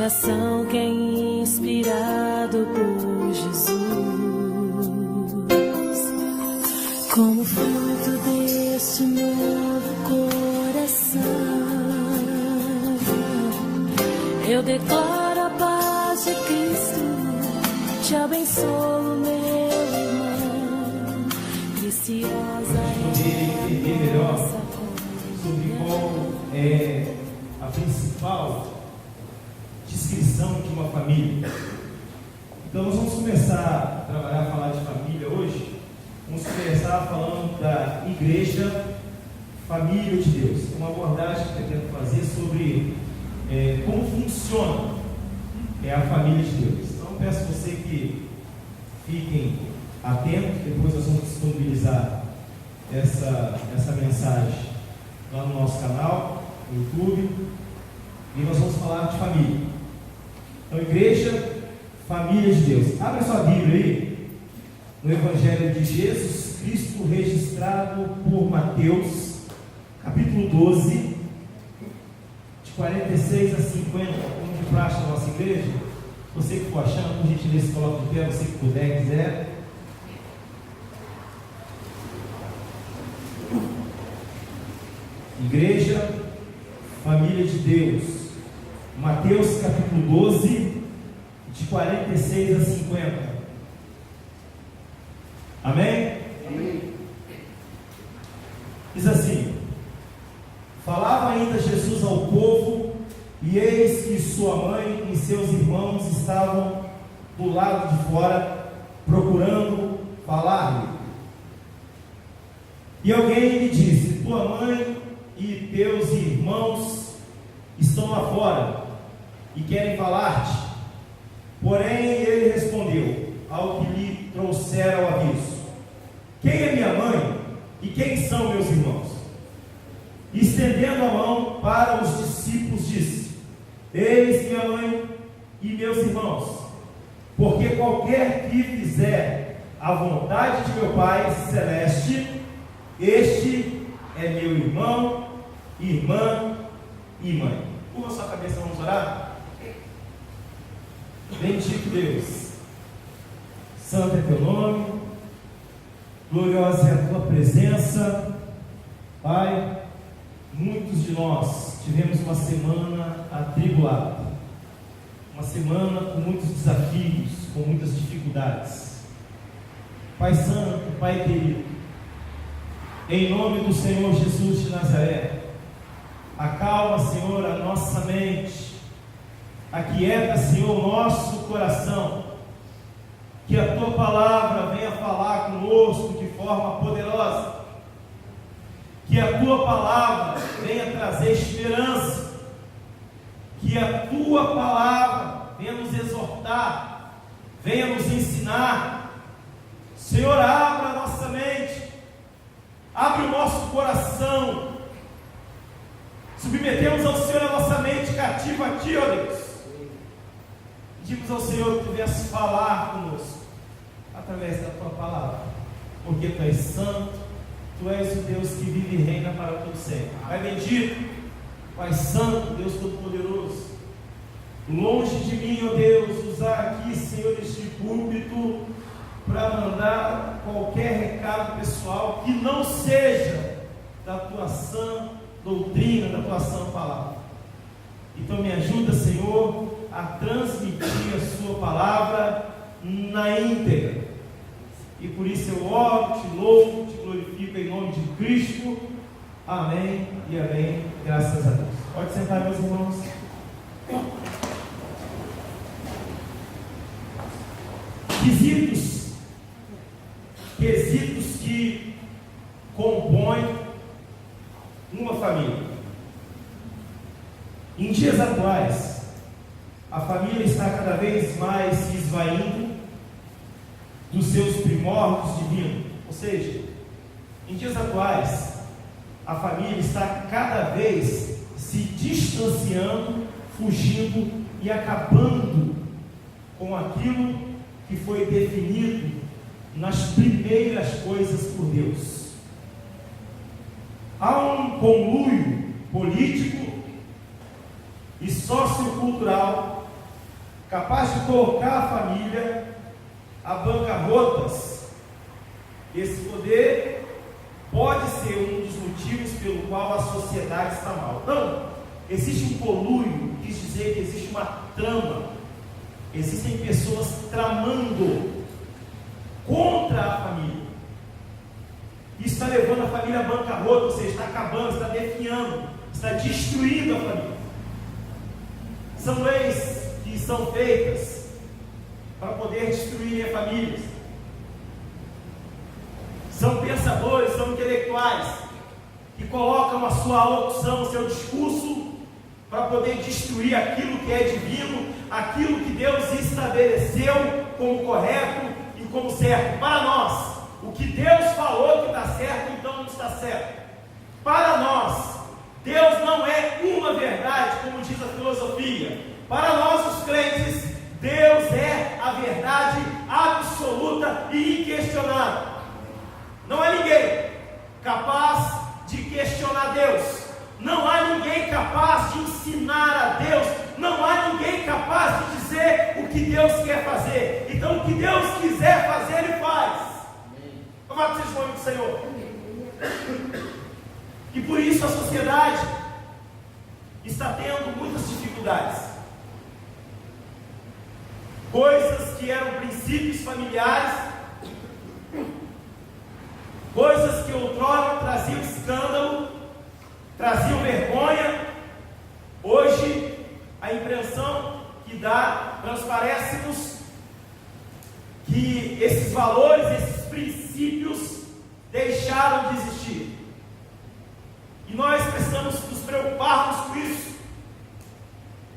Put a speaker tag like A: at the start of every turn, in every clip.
A: coração que é inspirado por Jesus. Como fruto deste novo coração, eu declaro a paz de Cristo, te abençoo, meu irmão. Preciosa é a nossa
B: sobre qual é a principal descrição de uma família. Então nós vamos começar a trabalhar, a falar de família hoje. Vamos começar falando da igreja, família de Deus. É uma abordagem que eu quero fazer sobre como funciona a família de Deus. Então eu peço a você que fiquem atentos. Depois nós vamos disponibilizar essa mensagem lá no nosso canal, no YouTube, e nós vamos falar de família. Então, igreja, família de Deus. Abra sua Bíblia aí, no Evangelho de Jesus Cristo, registrado por Mateus, capítulo 12, de 46 a 50, como de praxe na nossa igreja. Você que for achando, por gentileza, coloque de pé, você que puder, quiser. Igreja, família de Deus, Mateus capítulo 12, de 46 a 50. Amém? Amém. Diz assim: falava ainda Jesus ao povo, e eis que sua mãe e seus irmãos estavam do lado de fora, procurando falar-lhe. E alguém lhe disse: tua mãe e teus irmãos estão lá fora e querem falar-te. Porém ele respondeu ao que lhe trouxera o aviso: quem é minha mãe e quem são meus irmãos? E estendendo a mão para os discípulos disse: eis minha mãe e meus irmãos, porque qualquer que fizer a vontade de meu Pai celeste, este é meu irmão, irmã e mãe. Curva sua cabeça, vamos orar? Bendito Deus, santo é teu nome, gloriosa é a tua presença. Pai, muitos de nós tivemos uma semana atribulada, uma semana com muitos desafios, com muitas dificuldades. Pai santo, Pai querido, em nome do Senhor Jesus de Nazaré, acalma, Senhor, a nossa mente, aquieta, Senhor, o nosso coração, que a Tua palavra venha falar conosco de forma poderosa, que a Tua palavra venha trazer esperança, que a Tua palavra venha nos exortar, venha nos ensinar. Senhor, abra a nossa mente, abre o nosso coração, submetemos ao Senhor a nossa mente cativa a Ti, ó Deus. Pedimos ao Senhor que viesse falar conosco através da Tua palavra, porque Tu és santo, Tu és o Deus que vive e reina para todo sempre. Pai bendito, Pai santo, Deus todo-poderoso, longe de mim, ó Deus, usar aqui, Senhor, este púlpito para mandar qualquer recado pessoal que não seja da Tua sã doutrina, da Tua sã palavra. Então me ajuda, Senhor, a transmitir a Sua palavra na íntegra. E por isso eu oro, Te louvo, Te glorifico em nome de Cristo. Amém e amém. Graças a Deus. Pode sentar, meus irmãos. Quesitos que compõem uma família. Em dias atuais, a família está cada vez mais se esvaindo dos seus primórdios divinos. Ou seja, em dias atuais, a família está cada vez se distanciando, fugindo e acabando com aquilo que foi definido nas primeiras coisas por Deus. Há um conluio político e sociocultural capaz de colocar a família a bancarrotas. Esse poder pode ser um dos motivos pelo qual a sociedade está mal. Então, existe um conluio, quis dizer que existe uma trama, existem pessoas tramando contra a família. Isso está levando a família à bancarrota, ou seja, está acabando, está definhando, está destruindo a família. São leis que são feitas para poder destruir famílias. São pensadores, são intelectuais que colocam a sua alocução, o seu discurso para poder destruir aquilo que é divino, aquilo que Deus estabeleceu como correto e como certo. Para nós, o que Deus falou que está certo, então não está certo. Para nós, Deus não é uma verdade, como diz a filosofia. Para nós, os crentes, Deus é a verdade absoluta e inquestionável. Não há ninguém capaz de questionar Deus. Não há ninguém capaz de ensinar a Deus. Não há ninguém capaz de dizer o que Deus quer fazer. Então, o que Deus quiser fazer, Ele faz. Amado seja o nome do Senhor. E por isso a sociedade está tendo muitas dificuldades. Coisas que eram princípios familiares, coisas que outrora traziam escândalo, traziam vergonha, hoje a impressão que dá, transparece-nos que esses valores, esses princípios deixaram de existir. E nós precisamos nos preocuparmos com isso.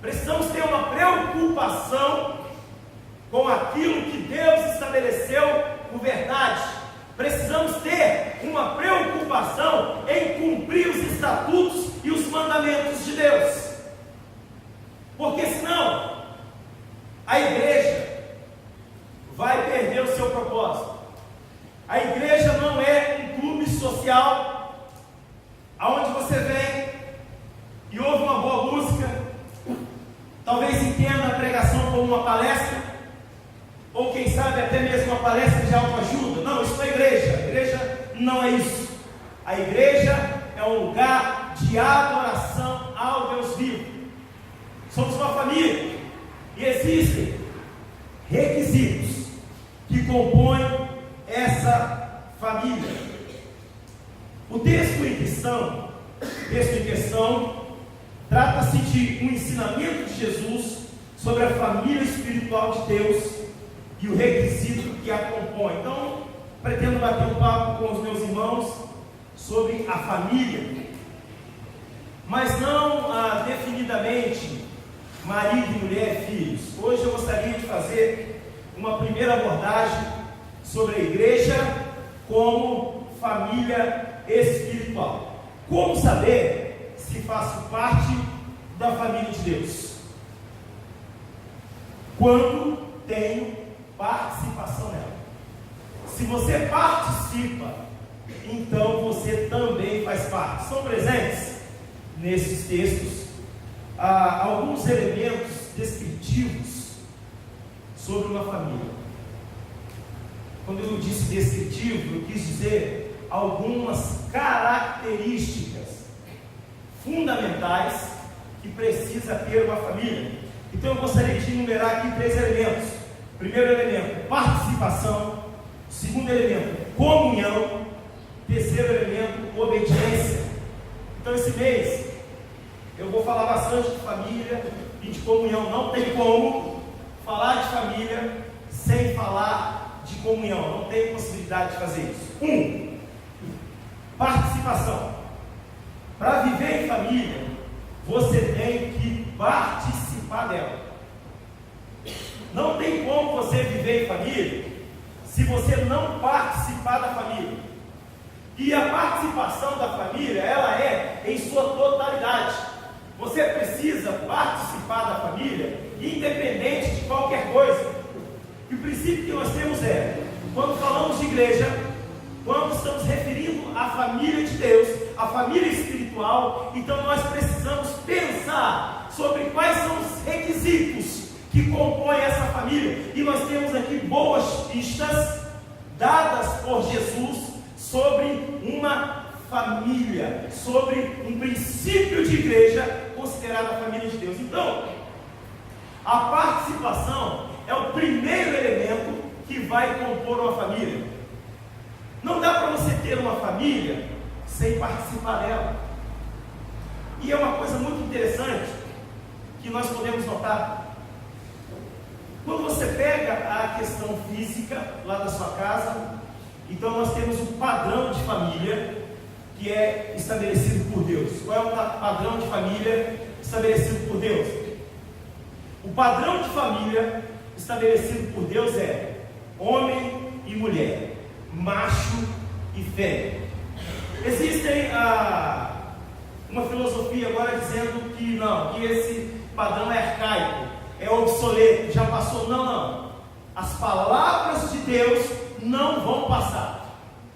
B: Precisamos ter uma preocupação com aquilo que Deus estabeleceu por verdade. Precisamos ter uma preocupação em cumprir os estatutos e os mandamentos de Deus. Porque senão, a igreja vai perder o seu propósito. A igreja não é um clube social aonde você vem e ouve uma boa música, talvez entenda a pregação como uma palestra, ou quem sabe até mesmo uma palestra de autoajuda. Não, isso não é igreja. A igreja não é isso. A igreja é um lugar de adoração ao Deus vivo. Somos uma família e existem requisitos que compõem essa família. O texto em questão trata-se de um ensinamento de Jesus sobre a família espiritual de Deus e o requisito que a compõe. Então, pretendo bater um papo com os meus irmãos sobre a família, mas não definidamente marido e mulher e filhos. Hoje eu gostaria de fazer uma primeira abordagem sobre a igreja como família espiritual. Como saber se faço parte da família de Deus? Quando tenho participação nela. Se você participa, então você também faz parte. São presentes nesses textos alguns elementos descritivos sobre uma família. Quando eu disse descritivo, eu quis dizer algumas características fundamentais que precisa ter uma família. Então eu gostaria de enumerar aqui 3 elementos. Primeiro elemento, participação. Segundo elemento, comunhão. Terceiro elemento, obediência. Então esse mês eu vou falar bastante de família e de comunhão. Não tem como falar de família sem falar de comunhão. Não tem possibilidade de fazer isso. Participação. Para viver em família, você tem que participar dela. Não tem como você viver em família se você não participar da família. E a participação da família, ela é em sua totalidade. Você precisa participar da família, independente de qualquer coisa. E o princípio que nós temos é, quando falamos de igreja, quando estamos referindo à família de Deus, à família espiritual, então nós precisamos pensar sobre quais são os requisitos que que compõem essa família. E nós temos aqui boas pistas dadas por Jesus sobre uma família, sobre um princípio de igreja considerada a família de Deus. Então, a participação é o primeiro elemento que vai compor uma família. Não dá para você ter uma família sem participar dela. E é uma coisa muito interessante que nós podemos notar. Quando você pega a questão física lá da sua casa, então nós temos um padrão de família que é estabelecido por Deus. Qual é o padrão de família estabelecido por Deus? O padrão de família estabelecido por Deus é homem e mulher, macho e fêmea. Existem uma filosofia agora dizendo que não, que esse padrão é arcaico, é obsoleto, já passou. Não. As palavras de Deus não vão passar.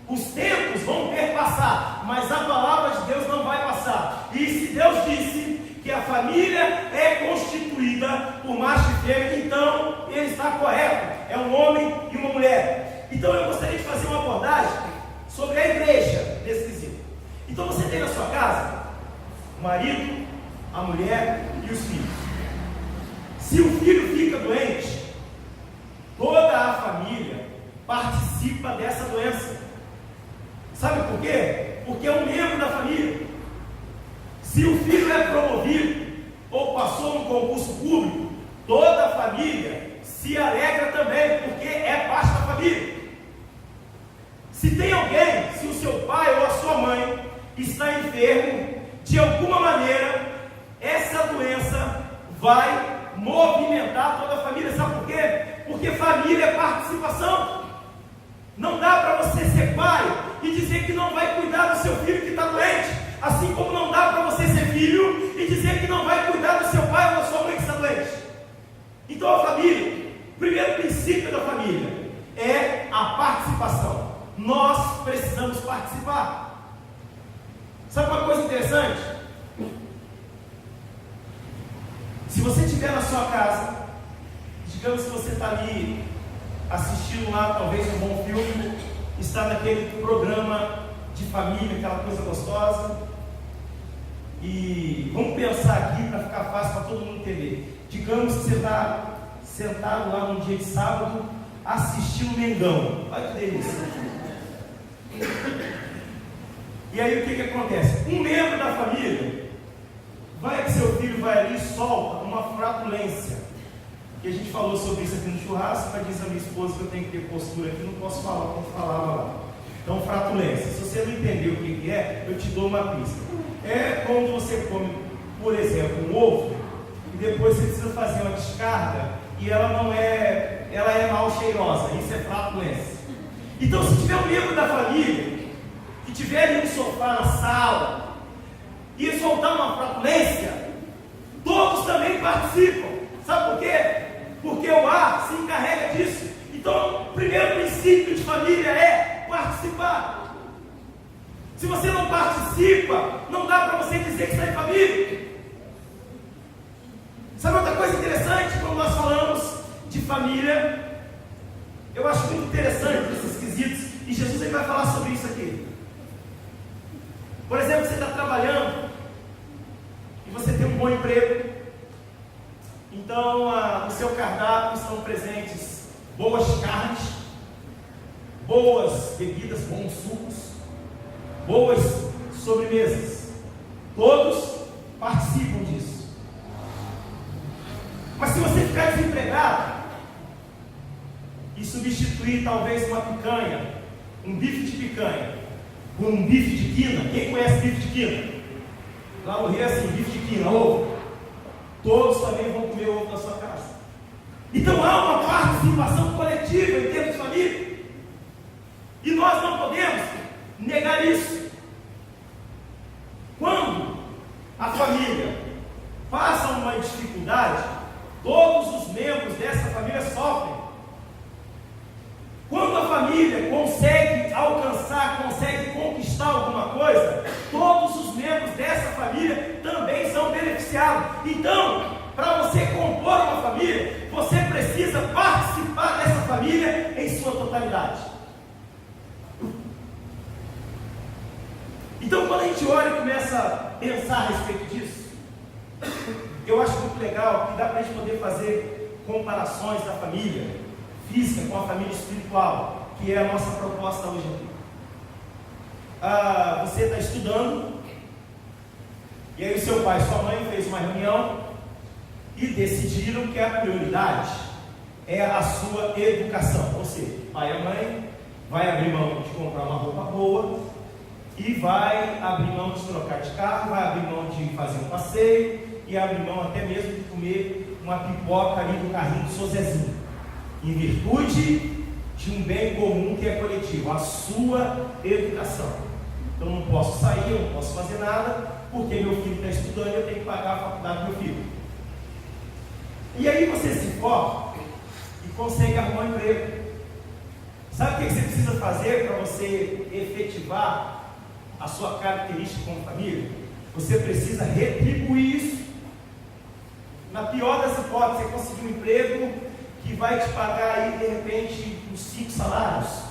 B: Os tempos vão perpassar, mas a palavra de Deus não vai passar. E se Deus disse que a família é constituída por macho e fêmea, então ele está correto, é um homem e uma mulher. Então eu gostaria de fazer uma abordagem sobre a igreja nesse quesito. Então você tem na sua casa o marido, a mulher e os filhos. Se o filho fica doente, toda a família participa dessa doença. Sabe por quê? Porque é um membro da família. Se o filho é promovido ou passou no concurso público, toda a família se alegra também, porque é parte da família. Se tem alguém, se o seu pai ou a sua mãe está enfermo, de alguma maneira, essa doença vai movimentar toda a família. Sabe por quê? Porque família é participação. Não dá para você ser pai e dizer que não vai cuidar do seu filho que está doente, assim como não dá para você ser filho e dizer que não vai cuidar do seu pai ou da sua mãe que está doente. Então a família, o primeiro princípio da família é a participação. Nós precisamos participar. Sabe uma coisa interessante? Se você estiver na sua casa, digamos que você está ali assistindo lá talvez um bom filme, está naquele programa de família, aquela coisa gostosa, e vamos pensar aqui para ficar fácil para todo mundo entender. Digamos que você está sentado lá num dia de sábado assistindo Mengão. Olha que delícia. E aí o que acontece? Um membro da família vai que seu filho vai ali e solta uma flatulência. Que a gente falou sobre isso aqui no churrasco, mas diz a minha esposa que eu tenho que ter postura aqui, não posso falar como falava lá. Então, flatulência. Se você não entendeu o que é, eu te dou uma pista. É quando você come, por exemplo, um ovo, e depois você precisa fazer uma descarga, e ela é mal cheirosa. Isso é flatulência. Então, se tiver um membro da família que tiver ali no sofá, na sala, e soltar uma flatulência, todos também participam. Sabe por quê? Porque o ar se encarrega disso. Então, o primeiro princípio de família é participar. Se você não participa, não dá para você dizer que está em família. Sabe outra coisa interessante? Quando nós falamos de família, eu acho muito interessante esses quesitos, e Jesus vai falar sobre isso aqui. Por exemplo, você está trabalhando e você tem um bom emprego. Então, no seu cardápio estão presentes boas carnes, boas bebidas, bons sucos, boas sobremesas. Todos participam disso. Mas se você ficar desempregado e substituir talvez uma picanha, um bife de picanha, por um bife de quina, quem conhece bife de quina? Lá no Rio é assim, bife de quina, ovo. Todos também vão comer ovo na sua casa. Então há uma participação coletiva em termos de família. E nós não podemos negar isso. Quando a família passa uma dificuldade, todos os membros dessa família sofrem. Quando a família consegue alcançar, consegue conquistar alguma coisa, todos os membros dessa família também são beneficiados. Então, para você compor uma família, você precisa participar dessa família em sua totalidade. Então, quando a gente olha e começa a pensar a respeito disso, eu acho muito legal que dá para a gente poder fazer comparações da família física com a família espiritual, que é a nossa proposta hoje aqui. Você está estudando, e aí o seu pai e sua mãe fez uma reunião e decidiram que a prioridade é a sua educação. Ou seja, o pai e a mãe vai abrir mão de comprar uma roupa boa e vai abrir mão de trocar de carro, vai abrir mão de fazer um passeio e abrir mão até mesmo de comer uma pipoca ali no carrinho do seu Zezinho, em virtude de um bem comum que é coletivo, a sua educação. Então não posso sair, eu não posso fazer nada, porque meu filho está estudando e eu tenho que pagar a faculdade do meu filho. E aí você se forma e consegue arrumar um emprego. Sabe o que você precisa fazer para você efetivar a sua característica como família? Você precisa retribuir isso. Na pior das hipóteses, você conseguir um emprego que vai te pagar aí, de repente, uns 5 salários.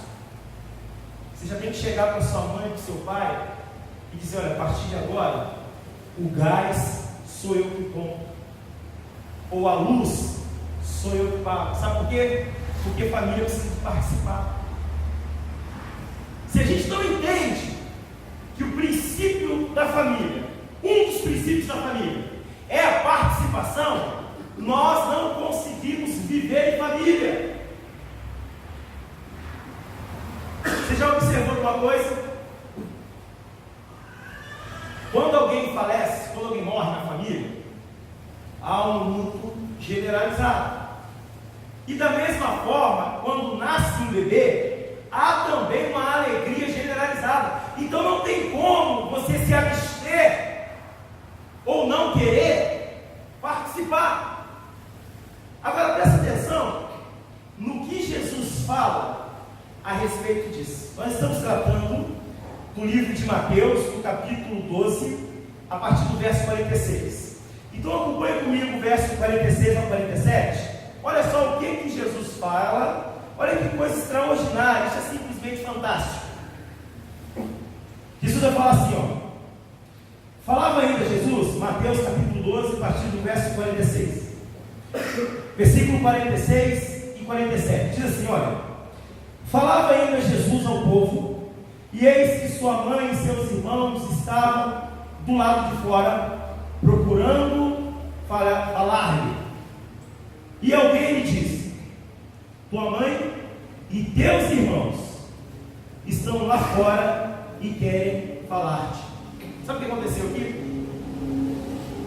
B: Você já tem que chegar para sua mãe, para seu pai e dizer: olha, a partir de agora, o gás sou eu que compro, ou a luz sou eu que pago. Sabe por quê? Porque família precisa participar. Se a gente não entende que o princípio da família, um dos princípios da família, é a participação, nós não conseguimos viver em família. Você já observou uma coisa? Quando alguém falece, quando alguém morre na família, há um luto generalizado. E da mesma forma, quando nasce um bebê, há também uma alegria generalizada. Então não tem como você se abster ou não querer participar. Agora presta atenção no que Jesus fala a respeito disso. Nós estamos tratando do livro de Mateus, no capítulo 12, a partir do verso 46. Então acompanhe comigo o verso 46 ao 47. Olha só o que Jesus fala. Olha que coisa extraordinária. Isso é simplesmente fantástico. Jesus vai falar assim, ó. Falava ainda Jesus, Mateus capítulo 12, a partir do verso 46. Versículo 46 e 47. Diz assim, olha. Falava ainda Jesus ao povo, e eis que sua mãe e seus irmãos estavam do lado de fora, procurando falar-lhe. E alguém lhe disse: tua mãe e teus irmãos estão lá fora e querem falar-te. Sabe o que aconteceu aqui?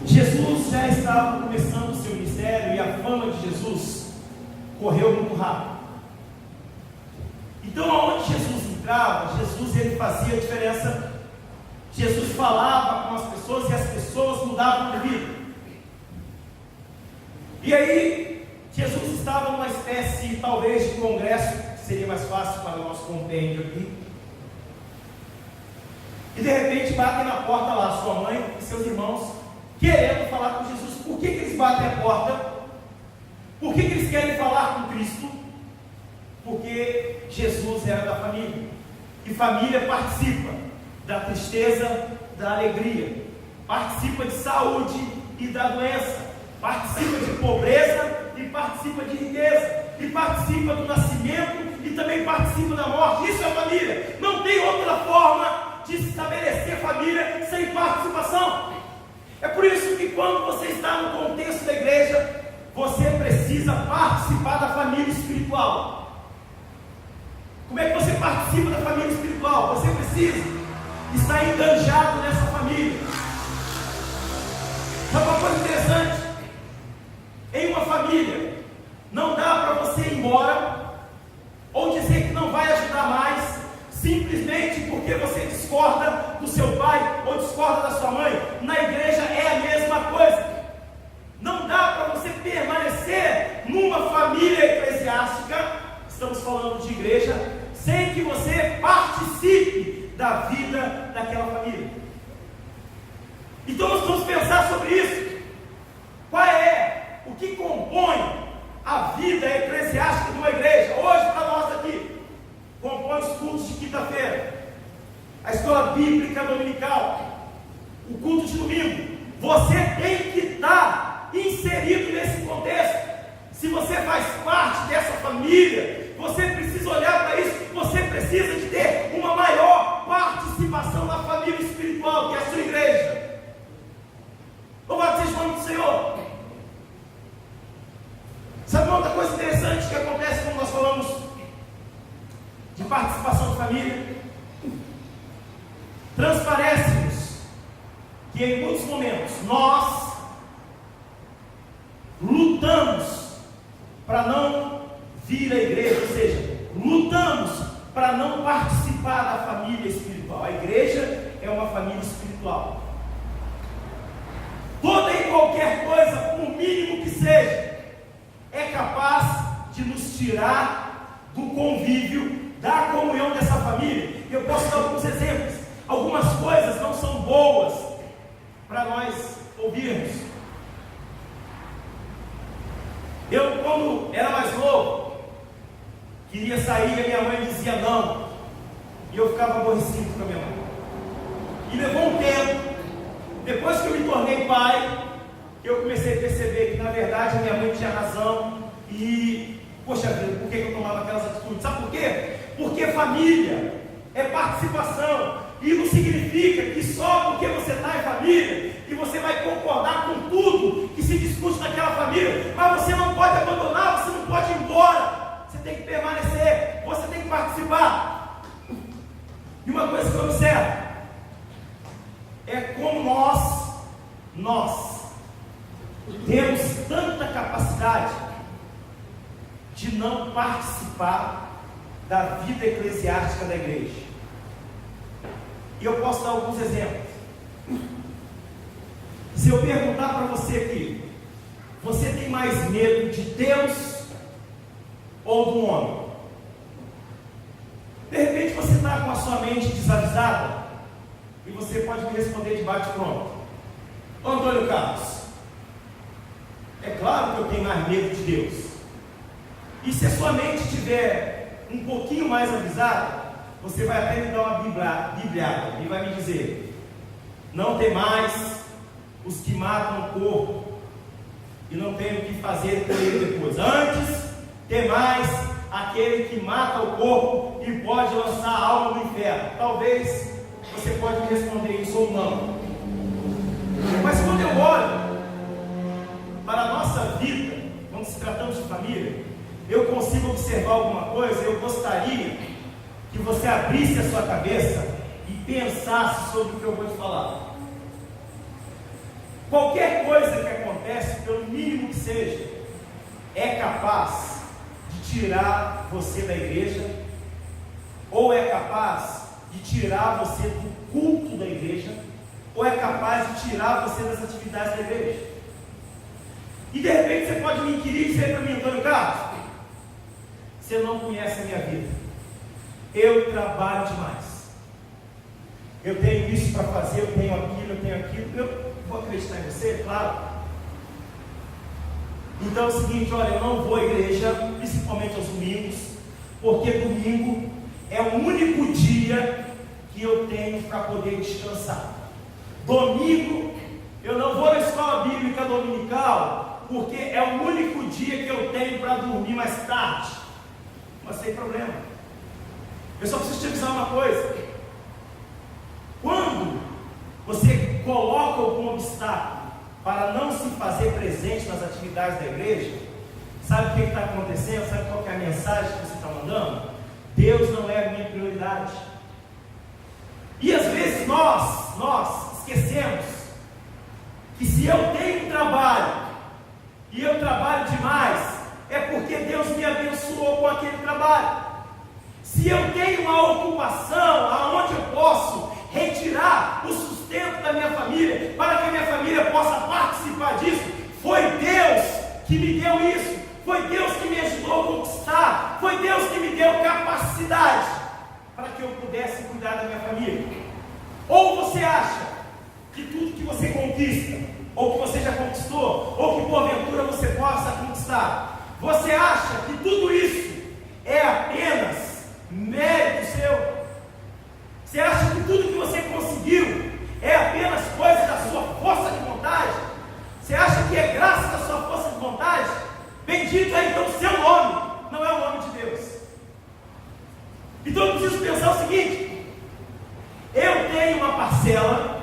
B: Jesus já estava começando o seu ministério e a fama de Jesus correu muito rápido. Então, aonde Jesus entrava, Jesus ele fazia a diferença. Jesus falava com as pessoas e as pessoas mudavam de vida. E aí, Jesus estava numa espécie, talvez, de congresso, que seria mais fácil para o nosso compêndio aqui. E de repente batem na porta lá, sua mãe e seus irmãos, querendo falar com Jesus. Por que eles batem a porta? Por que eles querem falar com Cristo? Porque Jesus era da família. E família participa da tristeza, da alegria, participa de saúde e da doença, participa de pobreza e participa de riqueza, e participa do nascimento e também participa da morte. Isso é família. Não tem outra forma de se estabelecer família sem participação. É por isso que quando você está no contexto da igreja, você precisa participar da família espiritual. Como é que você participa da família espiritual? Você precisa estar enganjado nessa família. Sabe uma coisa interessante? Em uma família, não dá para você ir embora ou dizer que não vai ajudar mais, simplesmente porque você discorda do seu pai ou discorda da sua mãe. Na igreja é a mesma coisa. Não dá para você permanecer numa família eclesiástica, estamos falando de igreja, sem que você participe da vida daquela família. Então nós vamos pensar sobre isso. Qual é o que compõe a vida eclesiástica de uma igreja. Hoje, para nós aqui, compõe os cultos de quinta-feira, a escola bíblica dominical, o culto de domingo. Você tem que estar inserido nesse contexto. Se você faz parte dessa família, você precisa olhar para isso. Você precisa de ter uma maior participação na família espiritual, que é a sua igreja. Louvado seja o nome do Senhor. Sabe uma outra coisa interessante que acontece quando nós falamos de participação de família? Transparece-nos que em muitos momentos nós lutamos para não vir à igreja, ou seja, lutamos para não participar da família espiritual. A igreja é uma família espiritual. Toda e qualquer coisa, por mínimo que seja, é capaz de nos tirar do convívio, da comunhão dessa família. Eu posso dar alguns exemplos. Algumas coisas não são boas para nós ouvirmos. Eu, quando era mais novo, queria sair e a minha mãe dizia não, e eu ficava aborrecido com a minha mãe. E levou um tempo, depois que eu me tornei pai, eu comecei a perceber que na verdade a minha mãe tinha razão. E, poxa vida, por que eu tomava aquelas atitudes? Sabe por quê? Porque família é participação. E não significa que só porque você está em família que você vai concordar com tudo que se discute naquela família. Mas você não pode abandonar, você não pode ir embora. Você tem que permanecer, você tem que participar. E uma coisa que eu observo é como nós temos tanta capacidade de não participar da vida eclesiástica da igreja. E eu posso dar alguns exemplos. Se eu perguntar para você aqui, você tem mais medo de Deus ou do homem? De repente você está com a sua mente desavisada e você pode me responder de bate-pronto: Ô Antônio Carlos, é claro que eu tenho mais medo de Deus. E se a sua mente estiver um pouquinho mais avisada, você vai até me dar uma bibliada e vai me dizer: não temais os que matam o corpo e não tem o que fazer com ele depois. Antes, temais aquele que mata o corpo e pode lançar a alma no inferno. Talvez você pode me responder isso ou não. Mas quando eu olho para a nossa vida, quando se tratamos de família, eu consigo observar alguma coisa. Eu gostaria que você abrisse a sua cabeça e pensasse sobre o que eu vou te falar. Qualquer coisa que acontece, pelo mínimo que seja, é capaz de tirar você da igreja, ou é capaz de tirar você do culto da igreja, ou é capaz de tirar você das atividades da igreja. E de repente você pode me inquirir e dizer para mim: Antônio Carlos, você não conhece a minha vida. Eu trabalho demais. Eu tenho isso para fazer, eu tenho aquilo. Eu vou acreditar em você, claro. Então é o seguinte: olha, eu não vou à igreja, principalmente aos domingos, porque domingo é o único dia que eu tenho para poder descansar. Domingo eu não vou na escola bíblica dominical, porque é o único dia que eu tenho para dormir mais tarde. Mas sem problema. Eu só preciso te avisar uma coisa: quando você coloca algum obstáculo para não se fazer presente nas atividades da igreja, sabe o que está acontecendo? Sabe qual que é a mensagem que você está mandando? Deus não é a minha prioridade. E às vezes nós esquecemos que se eu tenho um trabalho e eu trabalho demais, é porque Deus me abençoou com aquele trabalho. Se eu tenho uma ocupação aonde eu posso retirar o sustento da minha família, para que a minha família possa participar disso, foi Deus que me deu isso, foi Deus que me ajudou a conquistar, foi Deus que me deu capacidade para que eu pudesse cuidar da minha família. Ou você acha que tudo que você conquista, ou que você já conquistou, ou que porventura você possa conquistar,
C: Você acha que tudo isso é apenas mérito seu? Você acha que tudo que você conseguiu é apenas coisa da sua força de vontade? Você acha que é graças à sua força de vontade? Bendito é então o seu nome, não é o nome de Deus. Então eu preciso pensar o seguinte: eu tenho uma parcela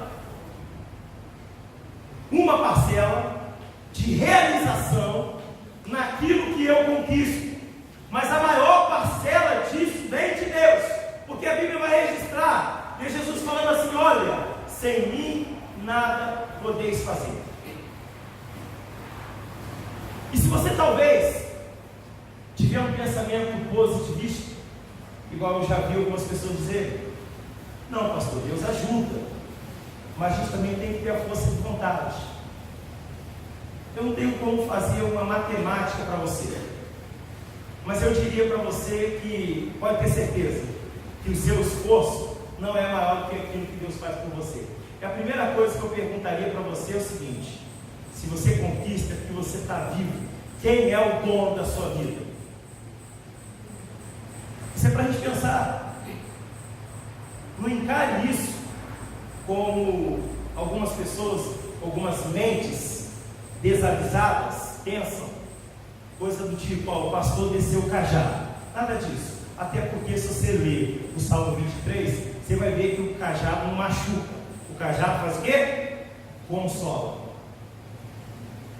C: de realização naquilo que eu conquisto, mas a maior parcela disso vem de Deus, porque a Bíblia vai registrar, e Jesus falando assim: olha, sem mim nada podeis fazer. E se você talvez tiver um pensamento positivista, igual eu já vi algumas pessoas dizerem: não, pastor, Deus ajuda, mas a gente também tem que ter a força de vontade. Eu não tenho como fazer uma matemática para você, mas eu diria para você que pode ter certeza que o seu esforço não é maior do que aquilo que Deus faz por você. E a primeira coisa que eu perguntaria para você é o seguinte: se você conquista, que você está vivo, quem é o dono da sua vida? Isso é para a gente pensar. Não encare isso como algumas pessoas, algumas mentes desavisadas pensam, coisa do tipo: ó, o pastor desceu o cajado. Nada disso. Até porque se você ler o Salmo 23, você vai ver que o cajado não machuca. O cajado faz o quê? Consola.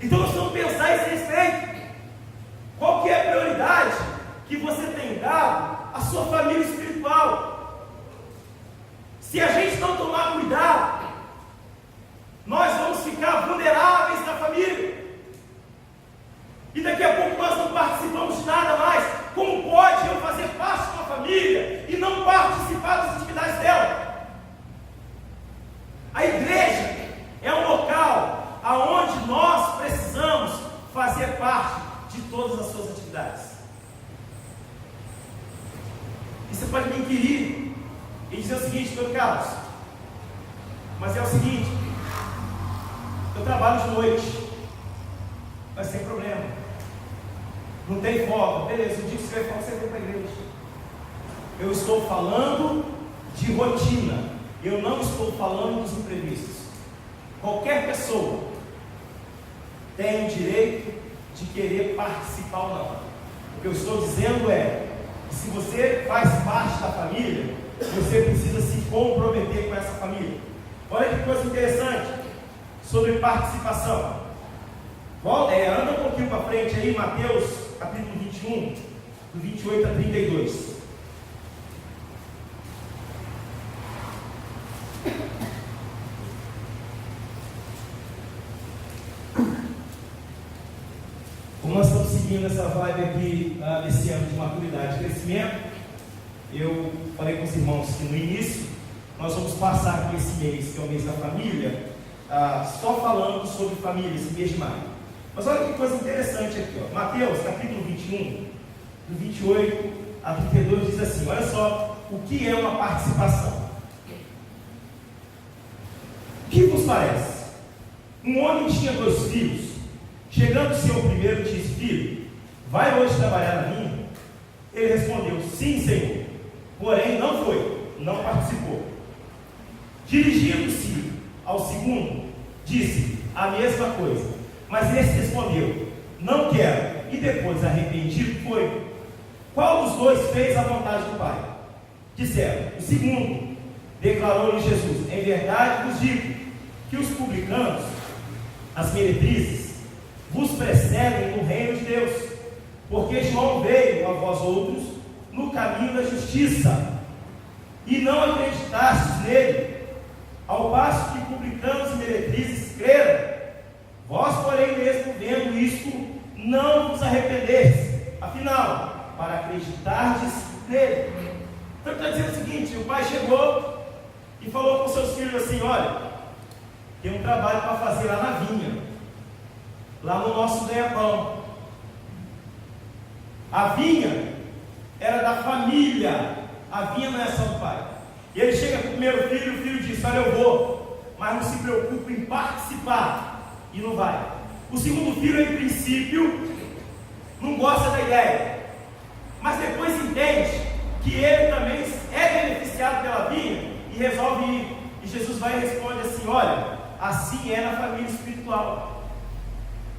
C: Então nós vamos pensar a esse respeito. Qual que é a prioridade que você tem dado à sua família espiritual? Se a gente não tomar cuidado, nós vamos ficar vulneráveis na família. E daqui a pouco nós não participamos de nada mais. Como pode eu fazer parte de uma família e não participar das atividades dela? A igreja é um local aonde nós precisamos fazer parte de todas as suas atividades. E você pode me inquirir e dizer o seguinte: meu Carlos, mas é o seguinte, eu trabalho de noite, mas sem problema, não tem folga, beleza, o dia que você vai folga, você vem para a igreja. Eu estou falando de rotina, eu não estou falando dos imprevistos. Qualquer pessoa tem o direito de querer participar ou não. O que eu estou dizendo é que se você faz parte da família, você precisa se comprometer com essa família. Olha que coisa interessante sobre participação. Anda um pouquinho para frente aí, Mateus capítulo 21, do 28 a 32. Como nós estamos seguindo essa vibe aqui nesse ano de maturidade e crescimento, eu falei com os irmãos que no início nós vamos passar por esse mês, que é o mês da família, só falando sobre família, esse mês de maio. Mas olha que coisa interessante aqui, ó. Mateus capítulo 21, do 28 a 32 diz assim: olha só o que é uma participação. O que vos parece? Um homem tinha 2 filhos. Chegando-se ao primeiro, disse: filho, vai hoje trabalhar na vinha? Ele respondeu: sim, Senhor. Porém não foi, não participou. Dirigindo-se ao segundo, disse a mesma coisa. Mas esse respondeu: não quero. E depois, arrependido, foi. Qual dos 2 fez a vontade do Pai? Disseram: o segundo. Declarou-lhe Jesus: em verdade vos digo que os publicanos, as meretrizes, vos precedem no reino de Deus. Porque João veio a vós outros no caminho da justiça, e não acreditastes nele, ao passo que publicanos e meretrizes creram. Vós, porém, mesmo vendo isto, não vos arrependestes, afinal, para acreditardes nele. Então está dizendo o seguinte: o pai chegou e falou com seus filhos assim: olha, tem um trabalho para fazer lá na vinha, lá no nosso ganha-pão. A vinha era da família, a vinha não é só do pai. E ele chega para o primeiro filho, e o filho diz: olha, eu vou, mas não se preocupe em participar. E não vai. O segundo filho, em princípio, não gosta da ideia, mas depois entende que ele também é beneficiado pela vinha e resolve ir. E Jesus vai e responde assim: olha, assim é na família espiritual.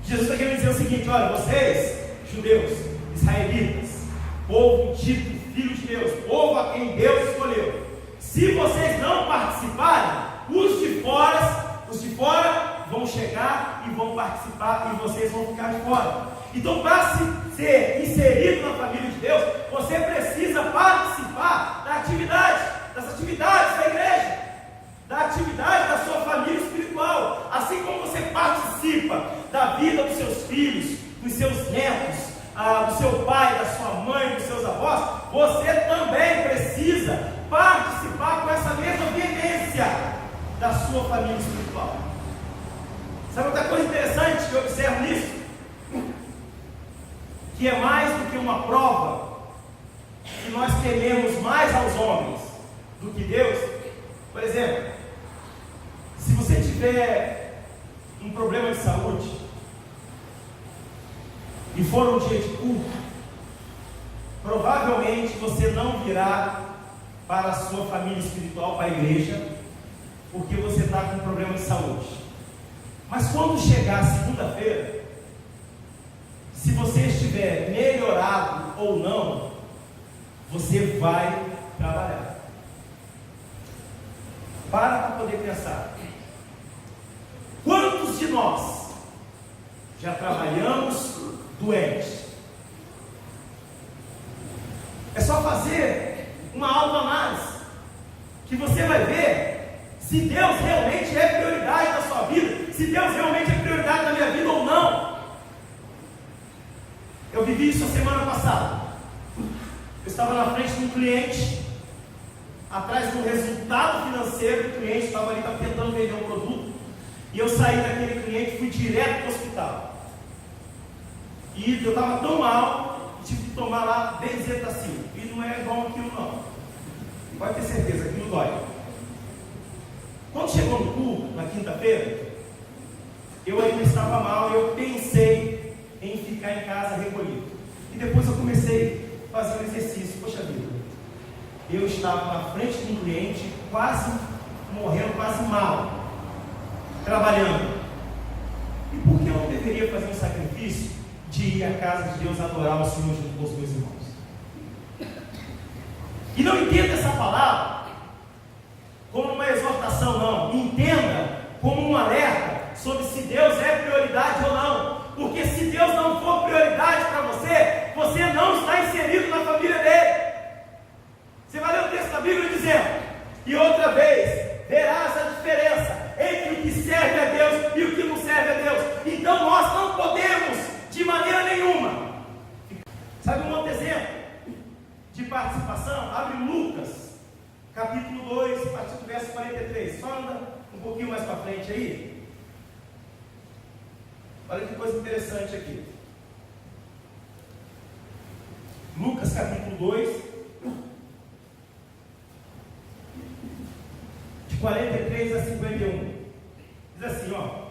C: Jesus está querendo dizer o seguinte: olha, vocês, judeus, israelitas, povo dito filho de Deus, povo a quem Deus escolheu, se vocês não participarem, os de fora vão chegar e vão participar e vocês vão ficar de fora. Então, para ser inserido na família de Deus, você precisa participar das atividades da igreja, da atividade da sua família espiritual. Assim como você participa da vida dos seus filhos, dos seus netos, do seu pai, da sua mãe, dos seus avós, você também precisa participar com essa mesma veemência da sua família espiritual. Sabe outra coisa interessante que eu observo nisso? Que é mais do que uma prova que nós tememos mais aos homens do que Deus. Por exemplo, se você tiver um problema de saúde e for um dia de culto, provavelmente você não virá para a sua família espiritual, para a igreja, porque você está com um problema de saúde. Mas quando chegar segunda-feira, se você estiver melhorado ou não, você vai trabalhar. Para poder pensar. Quantos de nós já trabalhamos doentes? É só fazer uma autoanálise que você vai ver se Deus realmente é prioridade na sua vida, se Deus realmente é prioridade na minha vida ou não. Eu vivi isso a semana passada. Eu estava na frente de um cliente, atrás do resultado financeiro do cliente, estava ali tentando vender um produto, e eu saí daquele cliente e fui direto para o hospital. E eu estava tão mal, tive que tomar lá benzetacil, e não é igual aquilo não, pode ter certeza, aquilo dói. Quando chegou no culto, na quinta-feira, eu ainda estava mal e eu pensei em ficar em casa recolhido. E depois eu comecei a fazer um exercício. Poxa vida, eu estava na frente de um cliente, quase morrendo, quase mal, trabalhando. E por que eu não deveria fazer um sacrifício de ir à casa de Deus adorar o Senhor junto com os meus irmãos? E não entenda essa palavra como uma exortação, não. Entenda como um alerta sobre se Deus é prioridade ou não. Porque se Deus não for prioridade para você, você não está inserido na família dele. Você vai ler o texto da Bíblia dizendo: e outra vez verás a diferença entre o que serve a Deus e o que não serve a Deus. Então nós não podemos de maneira nenhuma. Sabe um outro exemplo de participação? Abre Lucas capítulo 2, a partir do verso 43. Só anda um pouquinho mais para frente aí. Olha que coisa interessante aqui. Lucas capítulo 2, de 43 a 51. Diz assim, ó: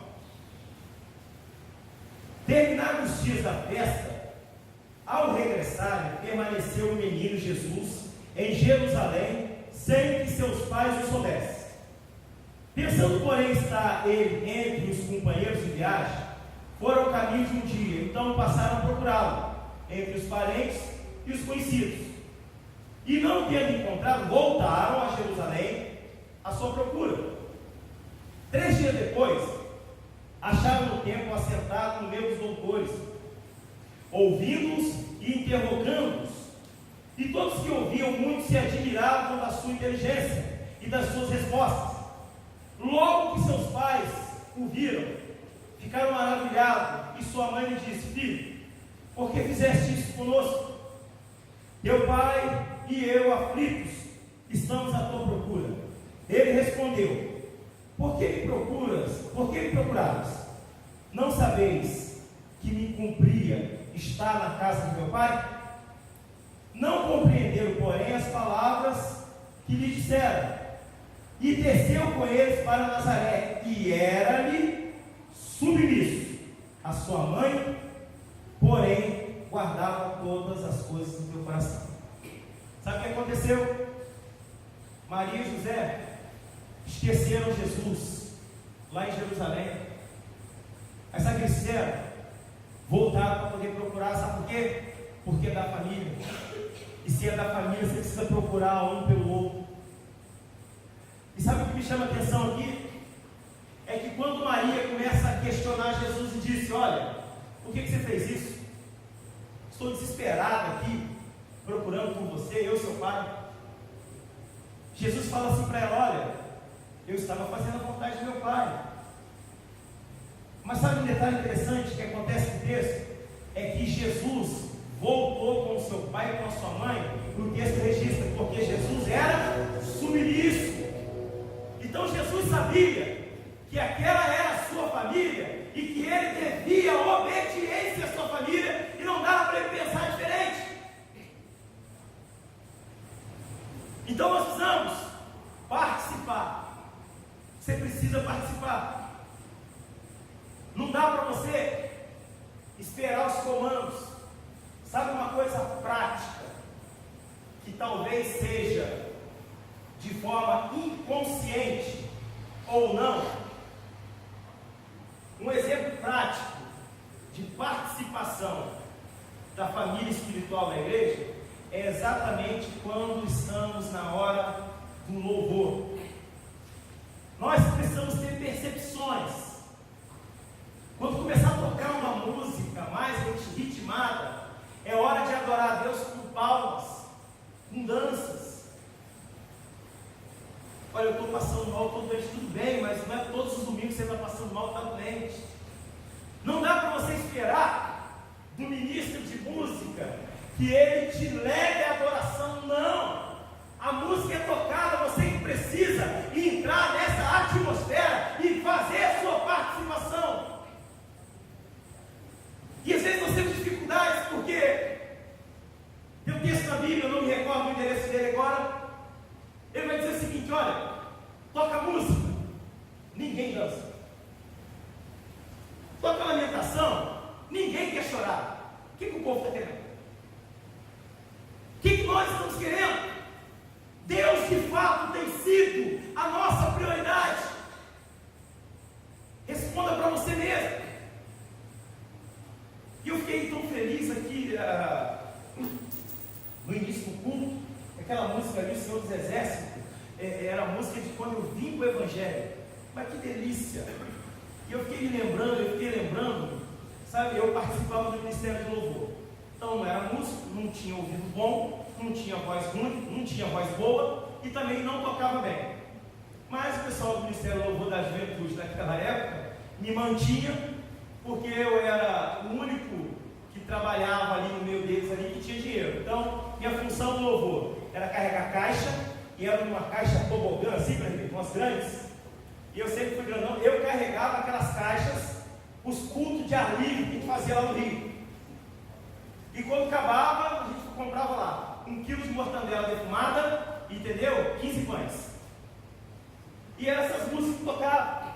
C: terminados os dias da festa, ao regressarem, permaneceu o menino Jesus em Jerusalém, sem que seus pais o soubessem. Pensando, porém, estar ele entre os companheiros de viagem, foram ao caminho de um dia. Então passaram a procurá-lo entre os parentes e os conhecidos. E não tendo encontrado, voltaram a Jerusalém à sua procura. 3 dias depois, acharam no templo assentado no meio dos doutores, ouvindo-os e interrogando-os. E todos que ouviam muito se admiravam da sua inteligência e das suas respostas. Logo que seus pais o viram, ficaram maravilhados, e sua mãe lhe disse: filho, por que fizeste isso conosco? Teu pai e eu, aflitos, estamos à tua procura. Ele respondeu: por que me procuras? Por que me procurais? Não sabeis que me cumpria estar na casa de meu pai? Não compreenderam, porém, as palavras que lhe disseram. E desceu com eles para Nazaré, e era-lhe submisso. A sua mãe, porém, guardava todas as coisas no teu coração. Sabe o que aconteceu? Maria e José esqueceram Jesus lá em Jerusalém. Aí sabe o que eles fizeram? Voltaram para poder procurar, sabe por quê? Porque é da família. E se é da família, você precisa procurar um pelo outro. E sabe o que me chama a atenção aqui? É que quando Maria começa a questionar Jesus e disse: olha, por que você fez isso? Estou desesperada aqui, procurando por você, eu, seu pai. Jesus fala assim para ela: olha, eu estava fazendo a vontade do meu pai. Mas sabe um detalhe interessante que acontece no texto? É que Jesus voltou com o seu pai e com a sua mãe. O texto registra, porque Jesus era submisso. Então Jesus sabia que aquela era a sua família e que ele devia obediência à sua família, e não dava para ele pensar diferente. Então nós precisamos participar. Você precisa participar. Não dá para você esperar os comandos. Sabe uma coisa prática, que talvez seja de forma inconsciente ou não? Um exemplo prático de participação da família espiritual da igreja é exatamente quando estamos na hora do louvor. Nós precisamos ter percepções. Quando começar a tocar uma música mais ritmada, é hora de adorar a Deus com palmas, com danças. Olha, eu estou passando mal, estou doente, tudo bem, mas não é todos os domingos que você está passando mal, está doente. Não dá para você esperar do ministro de música que ele te leve à adoração, não. A música é tocada, você que precisa entrar nessa atmosfera e fazer a sua participação. E às vezes nós temos dificuldades, porque tem um texto na Bíblia, eu não me recordo o endereço dele agora. Ele vai dizer o seguinte: olha, toca música, ninguém dança. Toca lamentação, ninguém quer chorar. O que o povo está querendo? O que nós estamos querendo? Deus de fato tem sido a nossa prioridade. Responda para você mesmo. E eu fiquei tão feliz aqui no início do culto. Aquela música ali, o Senhor dos Exércitos, era a música de quando eu vim para o Evangelho. Mas que delícia! E eu fiquei lembrando, sabe, eu participava do Ministério de Louvor. Então não era músico, não tinha ouvido bom, não tinha voz ruim, não tinha voz boa e também não tocava bem. Mas o pessoal do Ministério de Louvor da Juventude daquela época me mantinha, porque eu era o único que trabalhava ali no meio deles ali que tinha dinheiro. Então, minha função do louvor era carregar caixa, e era uma caixa tobogã assim, umas grandes, e eu sempre fui grandão. Eu carregava aquelas caixas, os cultos de ar livre que a gente fazia lá no Rio. E quando acabava, a gente comprava lá 1 quilo de mortandela defumada, entendeu? 15 pães. E eram essas músicas que tocavam: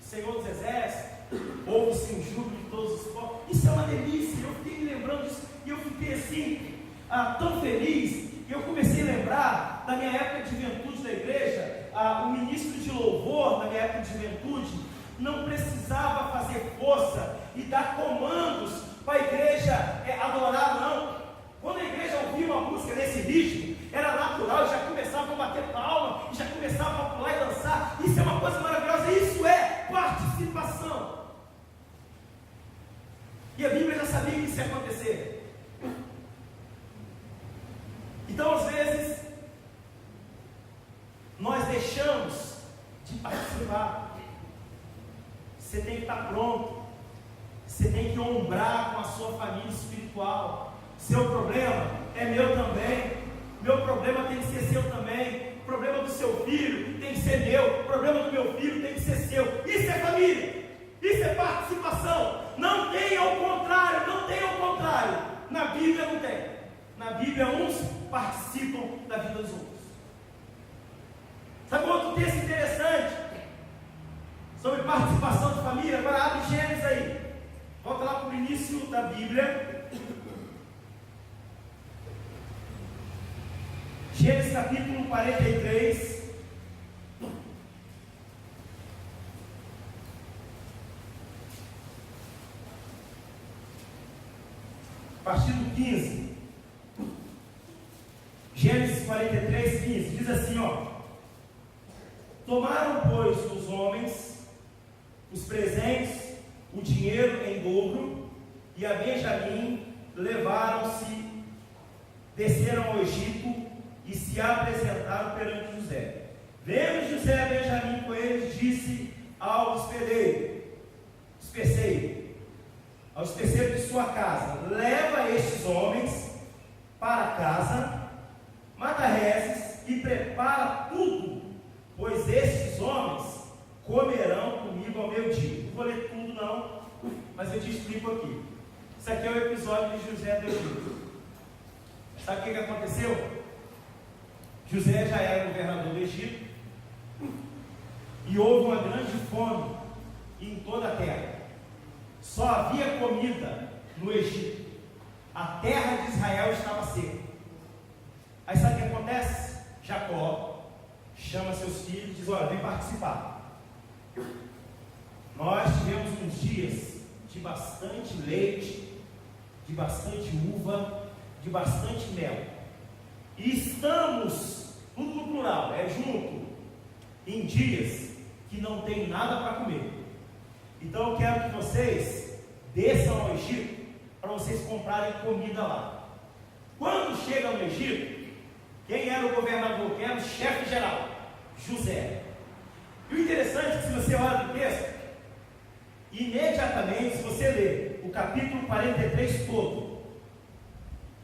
C: Senhor dos Exércitos, ouve-se um júbilo de todos os povos. Isso é uma delícia. Eu fiquei me lembrando disso e eu fiquei assim, tão feliz. E eu comecei a lembrar da minha época de juventude da igreja. O ministro de louvor, na minha época de juventude, não precisava fazer força e dar comandos para a igreja adorar, não. Quando a igreja ouvia uma música nesse ritmo, era natural, já começava a bater palma, já começava a pular e dançar. Isso é uma coisa maravilhosa, isso é participação. E a Bíblia já sabia que isso ia acontecer. Então, às vezes, nós deixamos de participar. Você tem que estar pronto. Você tem que ombrar com a sua família espiritual. Seu problema é meu também. Meu problema tem que ser seu também. O problema do seu filho tem que ser meu. O problema do meu filho tem que ser seu. Isso é família. Isso é participação. Não tem ao contrário. Não tem ao contrário. Na Bíblia não tem. Na Bíblia uns participam da vida dos outros. Sabe um outro texto interessante sobre participação de família? Agora abre Gênesis aí. Volta lá para o início da Bíblia. Gênesis capítulo 43. A partir do 15. Gênesis 43, 15. Diz assim, ó. Tomaram, pois, os homens os presentes, o dinheiro em dobro, e a Benjamim levaram-se, desceram ao Egito e se apresentaram perante José. Vendo José a Benjamim com eles, disse ao especeiro de sua casa: leva estes homens para casa, mata rezes e prepara tudo, pois estes homens comerão comigo ao meio-dia. Não vou ler tudo não, mas eu te explico aqui. Isso aqui é o episódio de José do Egito. Sabe o que aconteceu? José já era governador do Egito e houve uma grande fome em toda a terra. Só havia comida no Egito. A terra de Israel estava seca. Aí sabe o que acontece? Jacó chama seus filhos e diz: olha, vem participar. Nós tivemos uns dias de bastante leite, de bastante uva, de bastante mel. E estamos, tudo no plural, é junto, em dias que não tem nada para comer. Então eu quero que vocês desçam ao Egito para vocês comprarem comida lá. Quando chega no Egito, quem era o governador? Quem era o chefe geral? José. E o interessante é que, se você olha no texto, imediatamente, se você ler o capítulo 43 todo,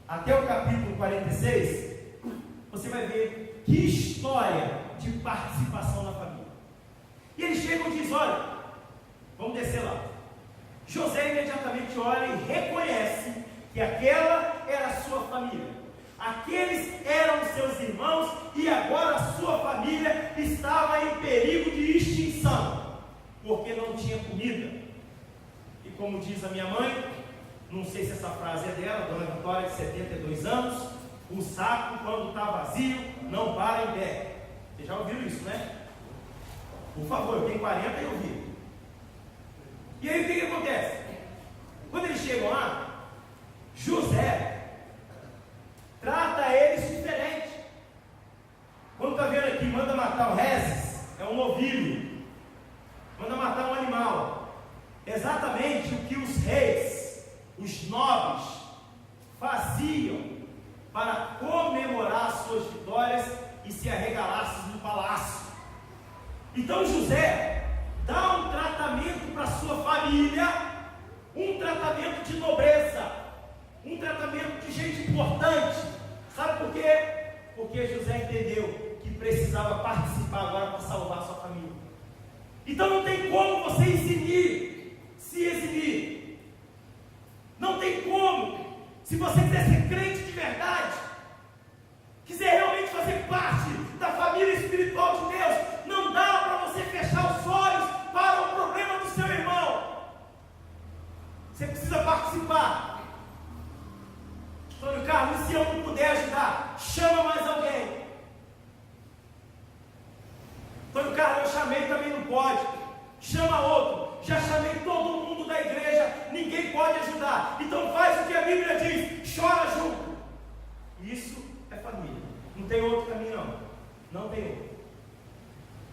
C: até o capítulo 46, você vai ver que história de participação na família. E eles chegam e dizem: olha, vamos descer lá. José imediatamente olha e reconhece que aquela era a sua família. Aqueles eram seus irmãos e agora a sua família estava em perigo de extinção, porque não tinha comida. E como diz a minha mãe, não sei se essa frase é dela, Dona Vitória, de 72 anos, o saco, quando está vazio, não para em pé. Vocês já ouviram isso, né? Por favor, eu tenho 40 e ouvi. E aí o que acontece? Quando eles chegam lá, José trata eles diferente. Quando está vendo aqui, manda matar o rezes, é um novilho, manda matar um animal. Exatamente o que os reis, os nobres, faziam para comemorar suas vitórias e se arregalar no palácio. Então José dá um tratamento para sua família, um tratamento de nobreza, um tratamento de gente importante. Sabe por quê? Porque José entendeu que precisava participar agora para salvar a sua família. Então não tem como você se exibir. Não tem como. Se você quiser ser crente de verdade, quiser realmente fazer parte da família espiritual de Deus, não dá para você fechar os olhos para o problema do seu irmão. Você precisa participar. Antônio Carlos, se eu não puder ajudar, chama mais alguém. Antônio Carlos, eu chamei, também não pode. Chama outro. Já chamei todo mundo da igreja, ninguém pode ajudar. Então faz o que a Bíblia diz, chora junto. Isso é família. Não tem outro caminho não. Não tem outro.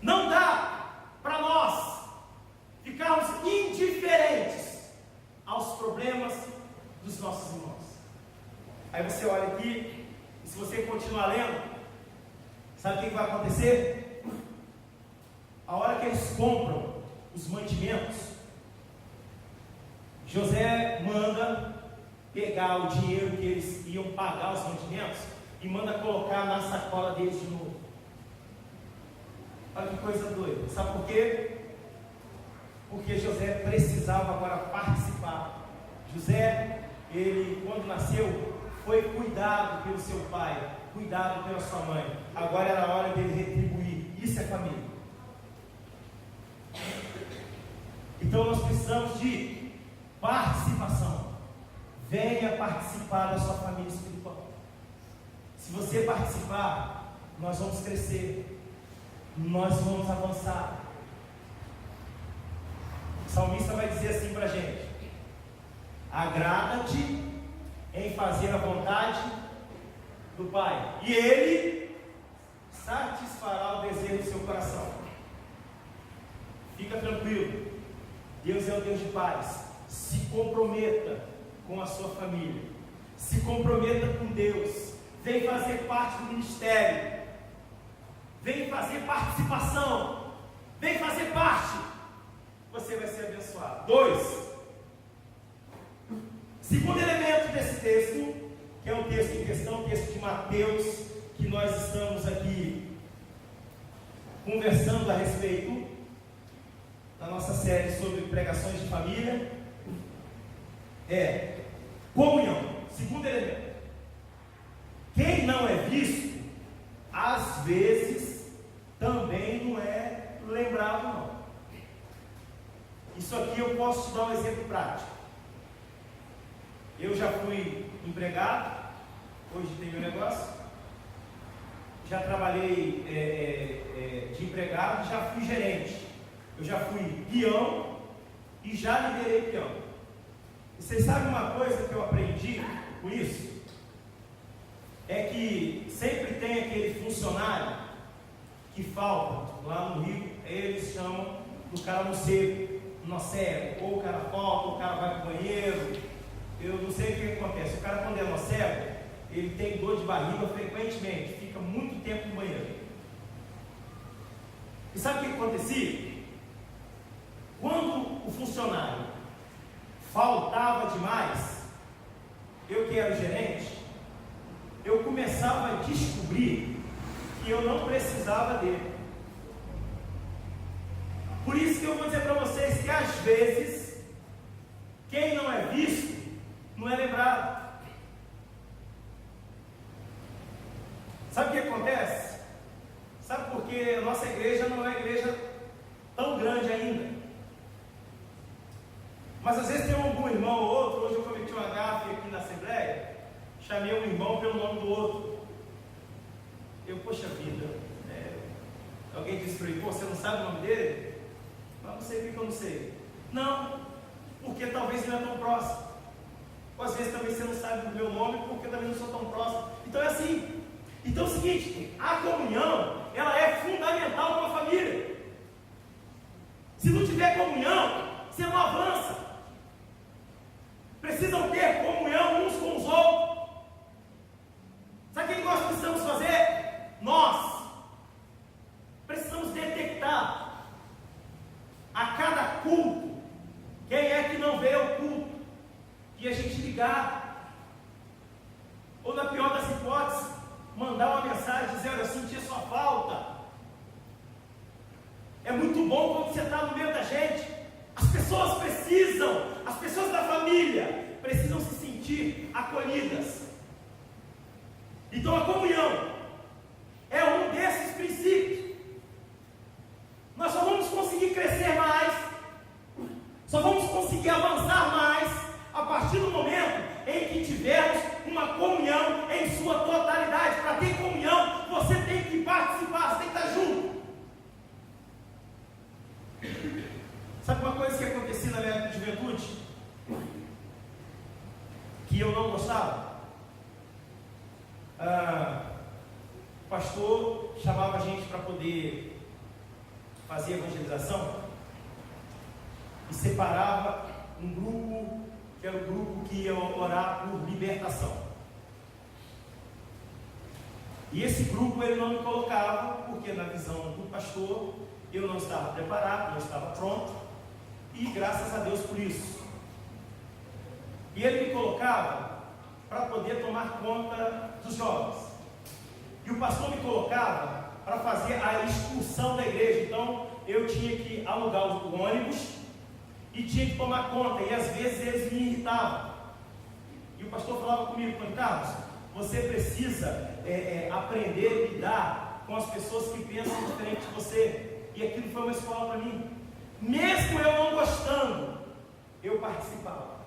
C: Não dá para nós ficarmos indiferentes aos problemas dos nossos irmãos. Aí você olha aqui, e se você continuar lendo, sabe o que vai acontecer? A hora que eles compram os mantimentos, José manda pegar o dinheiro que eles iam pagar os mantimentos e manda colocar na sacola deles de novo. Olha que coisa doida. Sabe por quê? Porque José precisava agora participar. José, ele quando nasceu, foi cuidado pelo seu pai, cuidado pela sua mãe. Agora era a hora dele retribuir. Isso é família. Então nós precisamos de participação. Venha participar da sua família espiritual. Se você participar, nós vamos crescer, nós vamos avançar. O salmista vai dizer assim para a gente: agrada-te em fazer a vontade do Pai, e Ele satisfará o desejo do seu coração. Fica tranquilo, Deus é o Deus de paz. Se comprometa com a sua família, se comprometa com Deus, vem fazer parte do ministério, vem fazer participação, vem fazer parte, você vai ser abençoado. 2, segundo elemento desse texto, que é o texto em questão, o texto de Mateus, que nós estamos aqui conversando a respeito, na nossa série sobre pregações de família, é comunhão. Segundo elemento, quem não é visto, às vezes, também não é lembrado, não. Isso aqui eu posso te dar um exemplo prático. Eu já fui empregado, hoje tenho um negócio, já trabalhei de empregado, já fui gerente, eu já fui peão e já liderei peão. E vocês sabem uma coisa que eu aprendi com isso? É que sempre tem aquele funcionário que falta lá no Rio, eles chamam do cara morcego, nocego, ou o cara falta, ou o cara vai para o banheiro. Eu não sei o que acontece. O cara, quando é nocego, ele tem dor de barriga frequentemente, fica muito tempo no banheiro. E sabe o que acontecia? Quando o funcionário faltava demais, eu que era o gerente, eu começava a descobrir que eu não precisava dele. Por isso que eu vou dizer para vocês que às vezes, quem não é visto, não é lembrado. Sabe o que acontece? Sabe por que a nossa igreja não é uma igreja tão grande ainda? Mas às vezes tem algum irmão ou outro. Hoje eu cometi uma gafe aqui na Assembleia, chamei um irmão pelo nome do outro. Eu, poxa vida, alguém disse para mim: pô, você não sabe o nome dele? Mas não sei o que eu não sei. Não, porque talvez ele não é tão próximo. Ou às vezes também você não sabe do meu nome, porque eu também não sou tão próximo. Então é assim. Então é o seguinte, a comunhão, ela é fundamental para a família. Se não tiver comunhão, você não avança. Precisam ter comunhão uns com os outros. Sabe o que nós precisamos fazer? Nós precisamos detectar a cada culto quem é que não veio ao culto, e a gente ligar, ou na pior das hipóteses, mandar uma mensagem dizendo: eu senti a sua falta. É muito bom quando você está no meio da gente. As pessoas da família precisam se sentir acolhidas. Então a comunhão é um desses princípios. Nós só vamos conseguir crescer mais, só vamos conseguir avançar mais a partir do momento em que tivermos uma comunhão em sua totalidade. Para ter comunhão, você tem que participar, você tem que estar junto. Sabe uma coisa que acontecia na minha juventude, que eu não gostava? O pastor chamava a gente para poder fazer evangelização e separava um grupo, que era o grupo que ia orar por libertação. E esse grupo ele não me colocava, porque na visão do pastor eu não estava preparado, não estava pronto, e graças a Deus por isso. E ele me colocava para poder tomar conta dos jovens, e o pastor me colocava para fazer a expulsão da igreja. Então eu tinha que alugar o ônibus e tinha que tomar conta, e às vezes eles me irritavam, e o pastor falava comigo: Carlos, você precisa aprender a lidar com as pessoas que pensam diferente de você. E aquilo foi uma escola para mim. Mesmo eu não gostando, eu participava.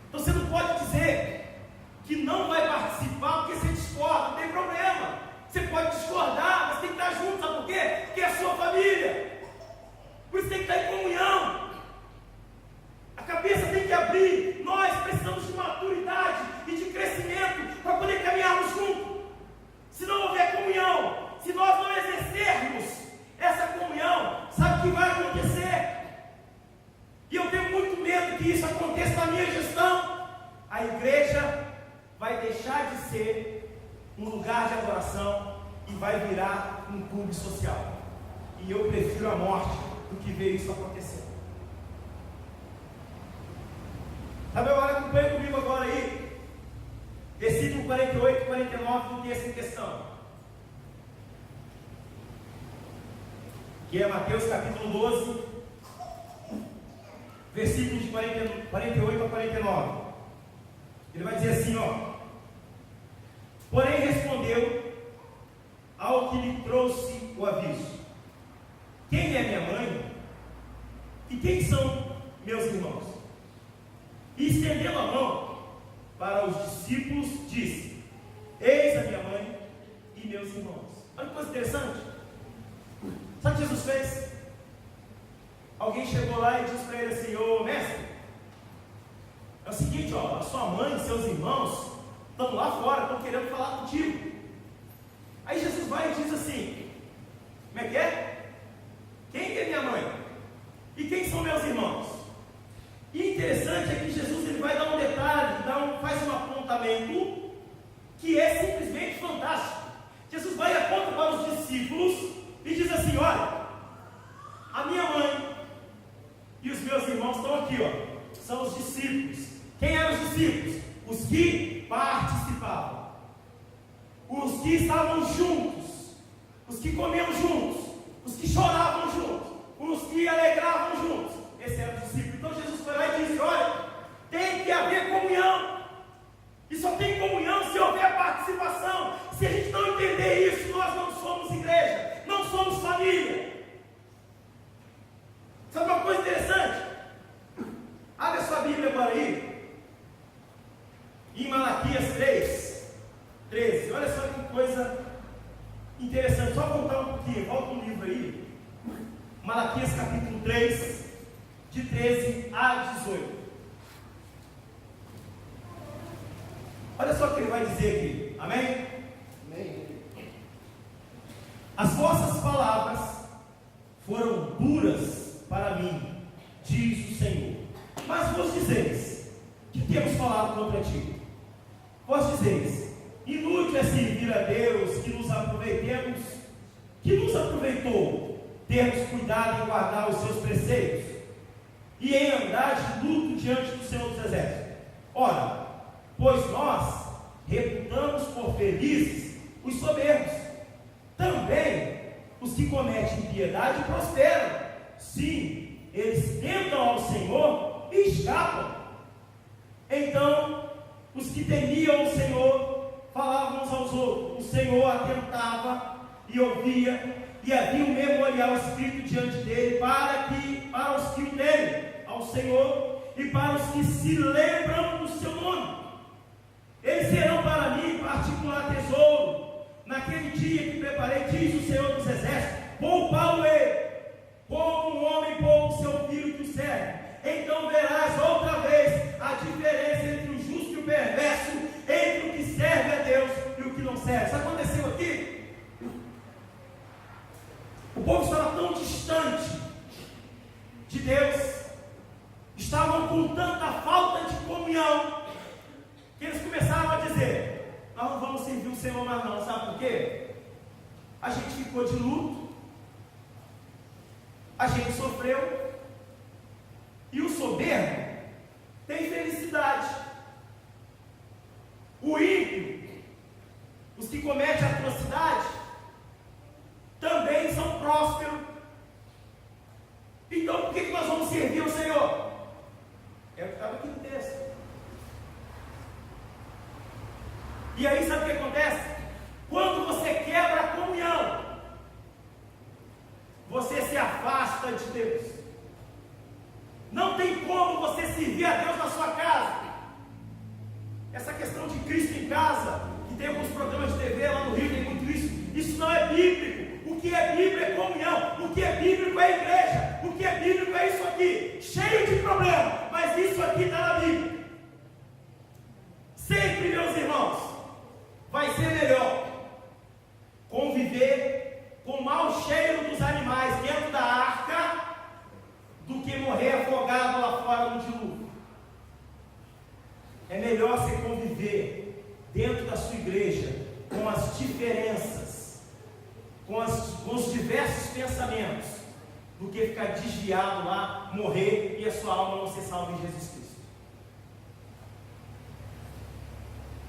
C: Então você não pode dizer que não vai participar porque você discorda, não tem problema. Você pode discordar, mas tem que estar junto, sabe por quê? Porque é a sua família. Por isso tem que estar em comunhão. A cabeça tem que abrir. Nós precisamos de maturidade e de crescimento para poder caminharmos juntos. Se não houver comunhão, se nós não exercermos essa comunhão, sabe o que vai acontecer? E eu tenho muito medo que isso aconteça na minha gestão. A igreja vai deixar de ser um lugar de adoração e vai virar um clube social. E eu prefiro a morte do que ver isso acontecer. Sabe, agora acompanha comigo agora aí, versículo 48 e 49 do texto em questão, que é Mateus capítulo 12, versículos de 48 a 49. Ele vai dizer assim, ó: porém respondeu ao que lhe trouxe o aviso: quem é minha mãe? E quem são meus irmãos? E estendendo a mão para os discípulos, disse: eis a minha mãe e meus irmãos. Olha que coisa interessante. Sabe o que Jesus fez? Alguém chegou lá e disse para ele assim: ô mestre, é o seguinte, ó, a sua mãe e seus irmãos estão lá fora, estão querendo falar contigo. Aí Jesus vai e diz assim: como é que é? Quem é minha mãe? E quem são meus irmãos? E interessante é que Jesus ele vai dar um detalhe, faz um apontamento que é simplesmente fantástico. Jesus vai e aponta para os discípulos e diz assim: olha, a minha mãe e os meus irmãos estão aqui, ó, são os discípulos. Quem eram os discípulos? Os que participavam, os que estavam juntos, os que comiam juntos, os que choravam juntos, os que alegravam juntos. Esse era o discípulo. Então Jesus foi lá e disse: olha, tem que haver comunhão. E só tem comunhão se houver participação. Se a gente não entender isso, nós não somos igreja, não somos família. Sabe uma coisa interessante? Abre a sua Bíblia agora aí, em Malaquias 13. Olha só que coisa interessante. Só voltar um pouquinho, volta um livro aí, Malaquias capítulo 3, de 13 a 18. Olha só o que ele vai dizer aqui, amém? Amém. As vossas palavras foram duras para mim, diz o Senhor. Mas vos dizeis: que temos falado contra ti? Vós dizeis: inútil é servir a Deus, que nos aproveitemos, que nos aproveitou termos cuidado em guardar os seus preceitos e em andar de luto diante do Senhor dos Exércitos. Ora, pois nós reputamos por felizes os soberbos, também os que cometem impiedade prosperam. Sim, eles tentam ao Senhor e escapam. Então, os que temiam o Senhor falavam uns aos outros. O Senhor atentava e ouvia, e havia um memorial escrito diante dele para os que o temem ao Senhor e para os que se lembram do seu nome. Eles serão para mim particular tesouro. Naquele dia que preparei, diz o Senhor dos Exércitos, poupá-lo-ei, como um homem poupa o seu filho que o serve. Então verás outra vez a diferença entre o justo e o perverso, entre o que serve a Deus e o que não serve. Isso aconteceu aqui. O povo estava tão distante de Deus, estavam com tanta falta de comunhão, que eles começaram a dizer: nós não vamos servir o Senhor mais não. Sabe por quê? A gente ficou de luto, a gente sofreu, e o soberbo tem felicidade. O ímpio, os que cometem atrocidade, também são prósperos. Então por que nós vamos servir ao Senhor? É o que estava aqui no texto. E aí sabe o que acontece? Quando você quebra a comunhão, você se afasta de Deus. Não tem como você servir a Deus na sua casa. Essa questão de Cristo em casa, que tem alguns programas de TV lá no Rio, tem muito isso. Isso não é bíblico. O que é bíblico é comunhão. O que é bíblico é igreja. O que é bíblico é isso aqui. Cheio de problema, mas isso aqui está na Bíblia. Sempre, meus irmãos, vai ser melhor conviver com o mau cheiro dos animais dentro da arca do que morrer afogado lá fora no dilúvio. É melhor você conviver dentro da sua igreja com as diferenças, com os diversos pensamentos, do que ficar desviado lá, morrer e a sua alma não ser salva em Jesus Cristo.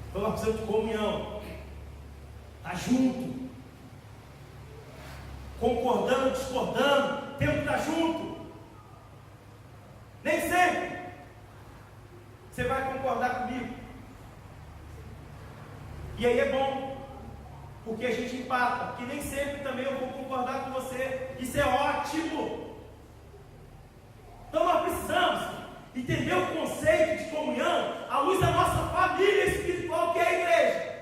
C: Então nós precisamos de comunhão, estar junto, concordando, discordando, temos que estar junto. Nem sempre você vai concordar comigo. E aí é bom, porque a gente empata, porque nem sempre também eu vou concordar com você. Isso é ótimo. Então nós precisamos entender o conceito de comunhão à luz da nossa família espiritual, que é a igreja.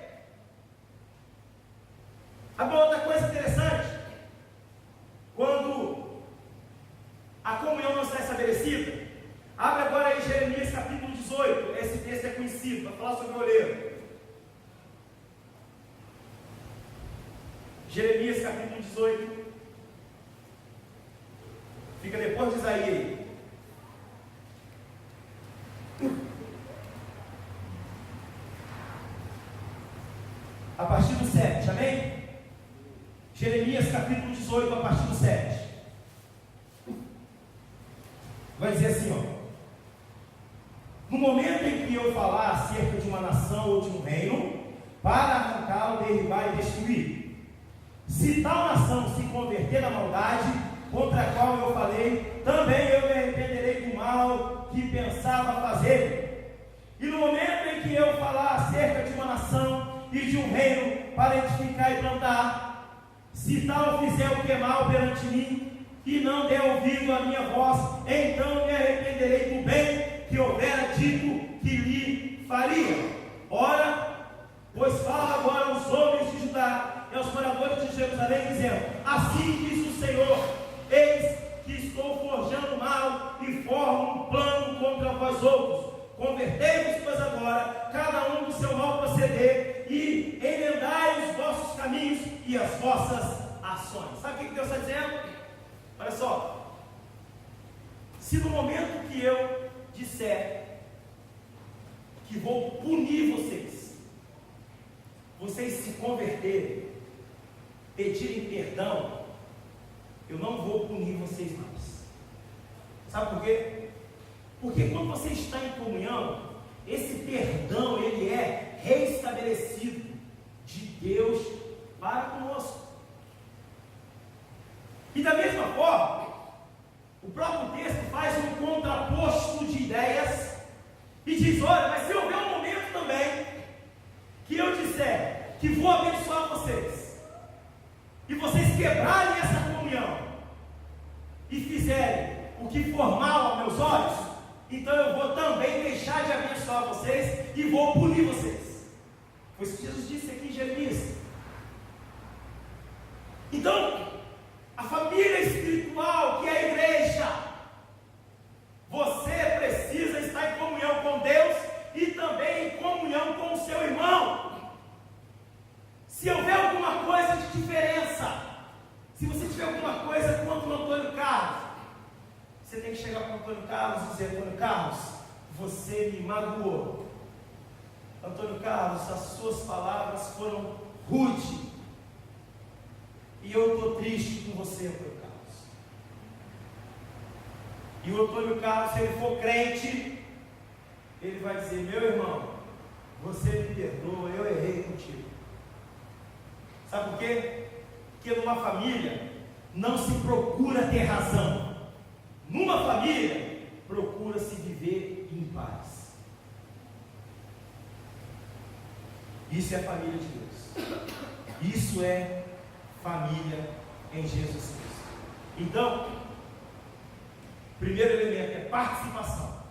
C: Agora, outra coisa interessante, quando a comunhão não está estabelecida, abre agora aí Jeremias capítulo 18, esse texto é conhecido, vai falar sobre o oleiro. Jeremias capítulo 18, fica depois de Isaías. A partir do 7, amém? Jeremias capítulo 18, a partir do 7. Vai dizer assim, ó: no momento em que eu falar acerca de uma nação ou de um reino, para arrancá-lo, derribar e destruir, se tal nação se converter na maldade contra a qual eu falei, também eu me arrependerei do mal que pensava fazer. E no momento em que eu falar acerca de uma nação e de um reino para edificar e plantar, se tal fizer o que é mal perante mim e não der ouvido à minha voz, então me arrependerei do bem que houvera dito que lhe faria. Ora, pois fala agora aos homens de Judá e aos moradores de Jerusalém, dizendo: assim diz o Senhor, eis que estou forjando mal e formo um plano contra vós outros. Convertei-vos, pois, agora, cada um do seu mau proceder, e emendai os vossos caminhos e as vossas ações. Sabe o que Deus está dizendo? Olha só, se no momento que eu disser que vou punir vocês se converterem, pedirem perdão, eu não vou punir vocês mais. Sabe por quê? Porque quando você está em comunhão, esse perdão, ele é reestabelecido de Deus para conosco. E da mesma forma, o próprio texto faz um contraposto de ideias e diz: olha, mas se houver um momento também que eu disser que vou abençoar vocês, e vocês quebrarem essa comunhão e fizerem o que for mal aos meus olhos, então eu vou também deixar de abençoar vocês e vou punir vocês. Foi isso que Jesus disse aqui em Jeremias. Então, a família espiritual, que é a igreja, você precisa estar em comunhão com Deus e também em comunhão com o seu irmão. Se houver alguma coisa de diferença, se você tiver alguma coisa contra o Antônio Carlos, você tem que chegar para o Antônio Carlos e dizer: Antônio Carlos, você me magoou. Antônio Carlos, as suas palavras foram rudes, e eu estou triste com você, Antônio Carlos. E o Antônio Carlos, se ele for crente, ele vai dizer: meu irmão, você me perdoa, eu errei contigo. Sabe por quê? Porque numa família não se procura ter razão. Numa família, procura-se viver em paz. Isso é a família de Deus. Isso é família em Jesus Cristo. Então, o primeiro elemento é participação.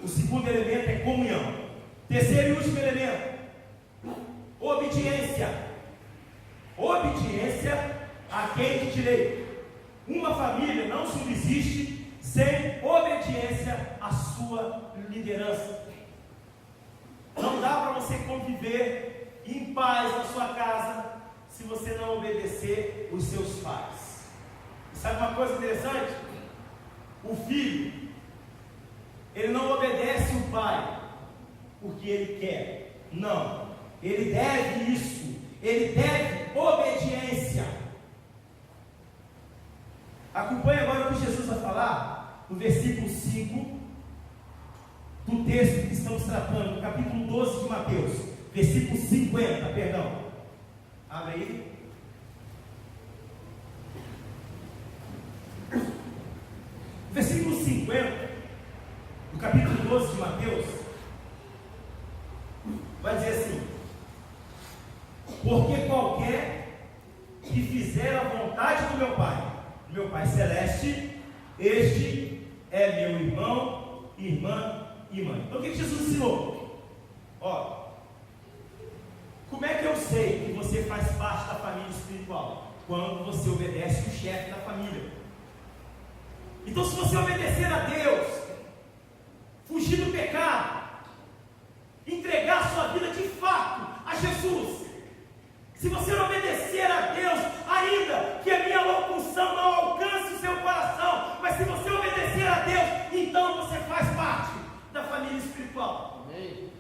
C: O segundo elemento é comunhão. Terceiro e último elemento, obediência. obediência a quem te tirei. Uma família não subsiste sem obediência à sua liderança. Não dá para você conviver em paz na sua casa se você não obedecer os seus pais. E sabe uma coisa interessante? O filho, ele não obedece o pai porque ele quer. Não, ele deve isso. Ele deve obediência. Acompanhe agora o que Jesus vai falar no versículo 5 do texto que estamos tratando, no capítulo 12 de Mateus, versículo 50, perdão. Abre aí. Versículo 50 do capítulo 12 de Mateus vai dizer assim: porque qualquer que fizer a vontade do meu Pai Celeste, este é meu irmão, irmã e mãe. Então o que Jesus ensinou? Ó, como é que eu sei que você faz parte da família espiritual? Quando você obedece o chefe da família. Então, se você obedecer a Deus, fugir do pecado, entregar sua vida de fato a Jesus, se você não obedecer a Deus, ainda que a minha locução não alcance o seu coração, mas se você obedecer a Deus, então você faz parte da família espiritual. Amém.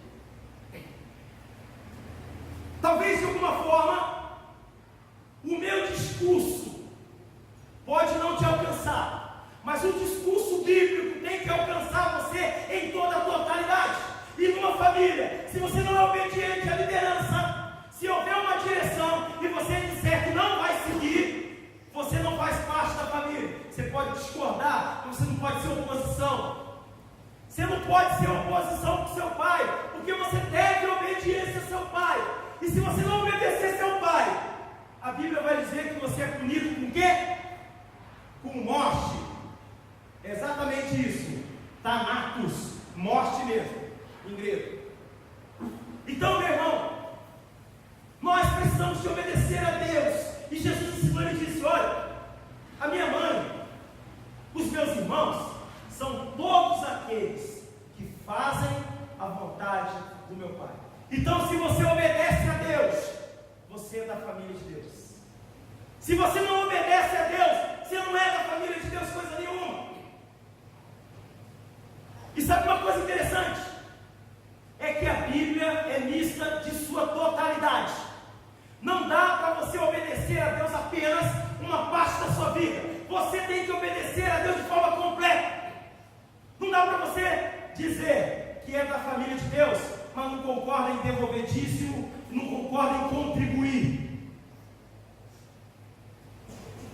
C: Talvez de alguma forma o meu discurso pode não te alcançar, mas o discurso bíblico tem que alcançar você em toda a totalidade. E numa família, se você não é obediente à liderança, se houver uma direção e você disser que não vai seguir, você não faz parte da família. Você pode discordar, mas você não pode ser oposição. Você não pode ser oposição com seu pai, porque você deve obediência ao seu pai. E se você não obedecer seu pai, a Bíblia vai dizer que você é punido com o quê? Com morte. É exatamente isso. Thanatos, morte mesmo, em grego. Então, meu irmão, nós precisamos de obedecer a Deus. E Jesus ensinou e disse: olha, a minha mãe, os meus irmãos, são todos aqueles que fazem a vontade do meu Pai. Então, se você obedece a Deus, você é da família de Deus. Se você não obedece a Deus, você não é da família de Deus coisa nenhuma. E sabe uma coisa interessante? É que a Bíblia é mista de sua totalidade. Não dá para você obedecer a Deus apenas uma parte da sua vida. Você tem que obedecer a Deus de forma completa. Não dá para você dizer que é da família de Deus, mas não concorda em devolver dízimo, não concorda em contribuir.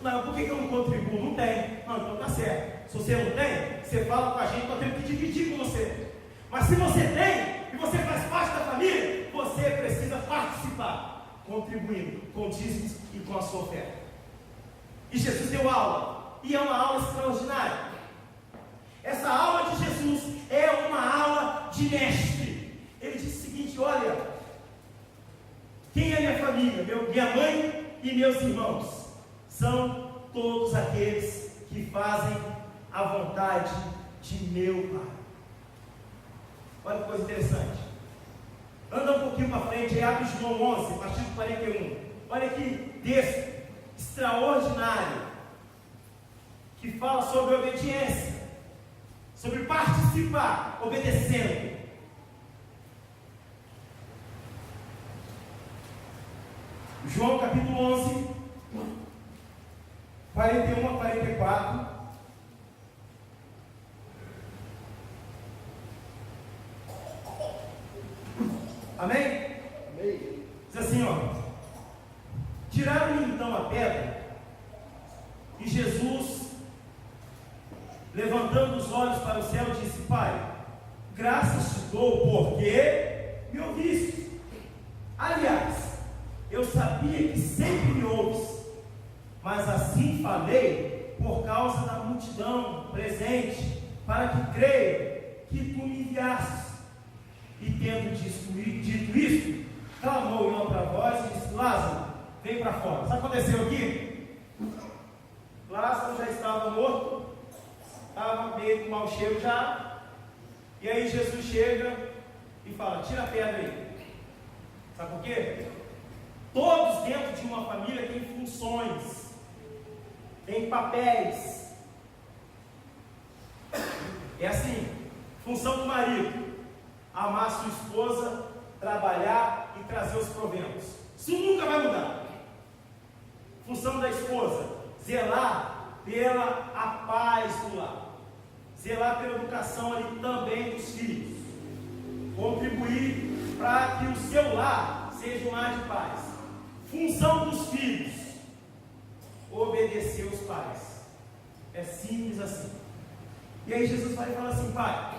C: Não, por que eu não contribuo? Não tem. Não, então tá certo. Se você não tem, você fala com a gente, nós temos que dividir com você. Mas se você tem, e você faz parte da família, você precisa participar, contribuindo com dízimos e com a sua oferta. E Jesus deu aula, e é uma aula extraordinária. Essa aula de Jesus é uma aula de mestre. Ele disse o seguinte: olha, quem é minha família? Minha mãe e meus irmãos são todos aqueles que fazem a vontade de meu Pai. Olha que coisa interessante. Anda um pouquinho para frente e abre João 11, a partir do 41. Olha que texto extraordinário que fala sobre obediência, sobre participar, obedecendo. João capítulo 11, 41 a 44. Amém? Amém. Diz assim, ó: tiraram-lhe então a pedra, e Jesus, levantando os olhos para o céu, disse: Pai, graças te dou porque me ouviste. Aliás, eu sabia que sempre me ouves, mas assim falei por causa da multidão presente, para que creia que tu me enviastes. E tendo dito isto, clamou em outra voz e disse: Lázaro, veio para fora. Sabe o que aconteceu aqui? Lázaro já estava morto, estava meio com mau cheiro já, e aí Jesus chega e fala: tira a pedra aí. Sabe por quê? Todos dentro de uma família têm funções, têm papéis. É assim: função do marido, amar sua esposa, trabalhar e trazer os proventos. Isso nunca vai mudar. Função da esposa, zelar pela a paz do lar, zelar pela educação ali também dos filhos, contribuir para que o seu lar seja um lar de paz. Função dos filhos, obedecer os pais. É simples assim. E aí Jesus vai falar assim: pai,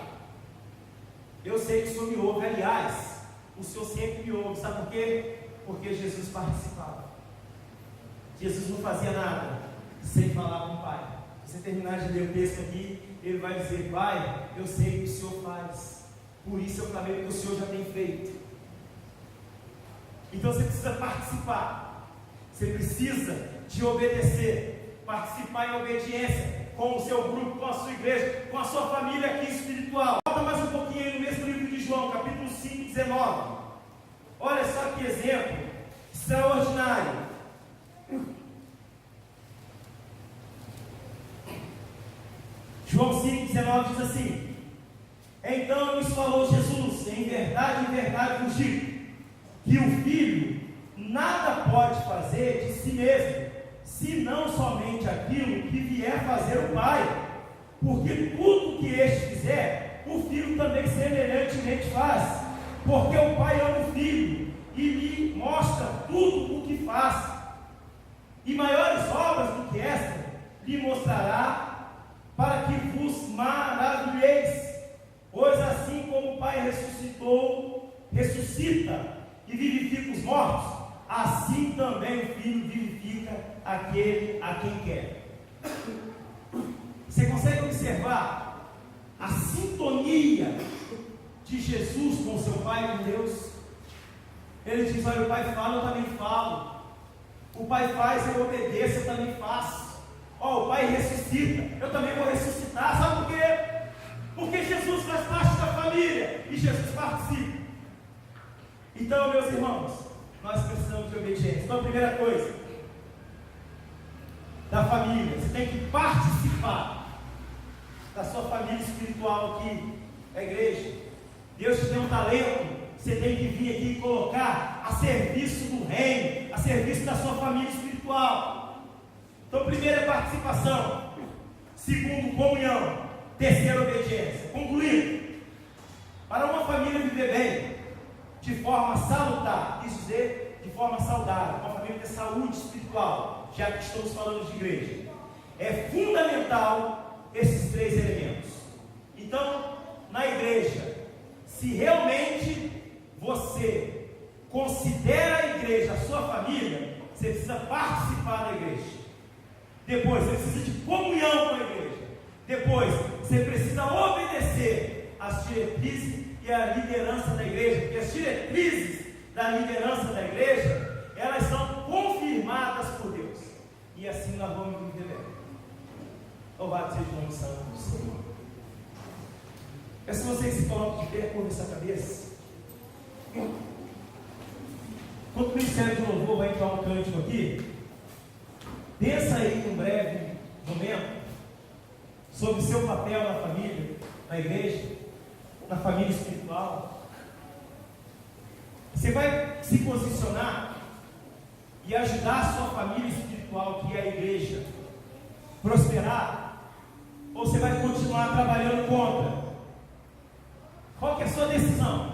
C: eu sei que o Senhor me ouve. Aliás, o Senhor sempre me ouve. Sabe por quê? Porque Jesus participava. Jesus não fazia nada sem falar com o Pai. Se você terminar de ler o texto aqui, ele vai dizer: pai, eu sei que o Senhor faz, por isso eu clamei, porque o Senhor já tem feito. Então você precisa participar, você precisa de obedecer, participar em obediência com o seu grupo, com a sua igreja, com a sua família aqui espiritual. Volta mais um pouquinho aí no mesmo livro de João, capítulo 5, 19. Olha só que exemplo extraordinário. João 5, 19 diz assim: então nos falou Jesus: em verdade vos digo, que o Filho nada pode fazer de si mesmo, senão somente aquilo que vier fazer o Pai, porque tudo que este fizer, o Filho também semelhantemente faz, porque o Pai ama o Filho e lhe mostra tudo o que faz, e maiores obras do que esta lhe mostrará, para que vos maravilheis, pois assim como o Pai ressuscita e vivifica os mortos, assim também o Filho vivifica aquele a quem quer. Você consegue observar a sintonia de Jesus com seu Pai, com Deus? Ele diz: olha, o Pai fala, eu também falo. O Pai faz, eu obedeço, eu também faço. O Pai ressuscita, eu também vou ressuscitar. Sabe por quê? Porque Jesus faz parte da família e Jesus participa. Então, meus irmãos, nós precisamos de obediência. Então, a primeira coisa da família, você tem que participar da sua família espiritual aqui, a igreja. Deus te deu um talento, você tem que vir aqui e colocar a serviço do reino, a serviço da sua família espiritual. Então, primeiro é participação, segundo, comunhão, terceiro, obediência. Concluindo, para uma família viver bem, de forma salutar, quis dizer de forma saudável, uma família ter saúde espiritual, já que estamos falando de igreja, é fundamental esses três elementos. Então, na igreja, se realmente você considera a igreja a sua família, você precisa participar da igreja. Depois, você precisa de comunhão com a igreja. Depois, você precisa obedecer às diretrizes e à liderança da igreja, porque as diretrizes da liderança da igreja, elas são confirmadas por Deus, e assim nós vamos viver bem. Louvado seja o nome santo do Senhor. Peço que vocês se coloquem de pé, curva essa cabeça. Enquanto o Ministério de Louvor vai entrar um cântico aqui, pensa aí um breve momento sobre o seu papel na família, na igreja, na família espiritual. Você vai se posicionar e ajudar a sua família espiritual, que é a igreja, prosperar? Ou você vai continuar trabalhando contra? Qual que é a sua decisão?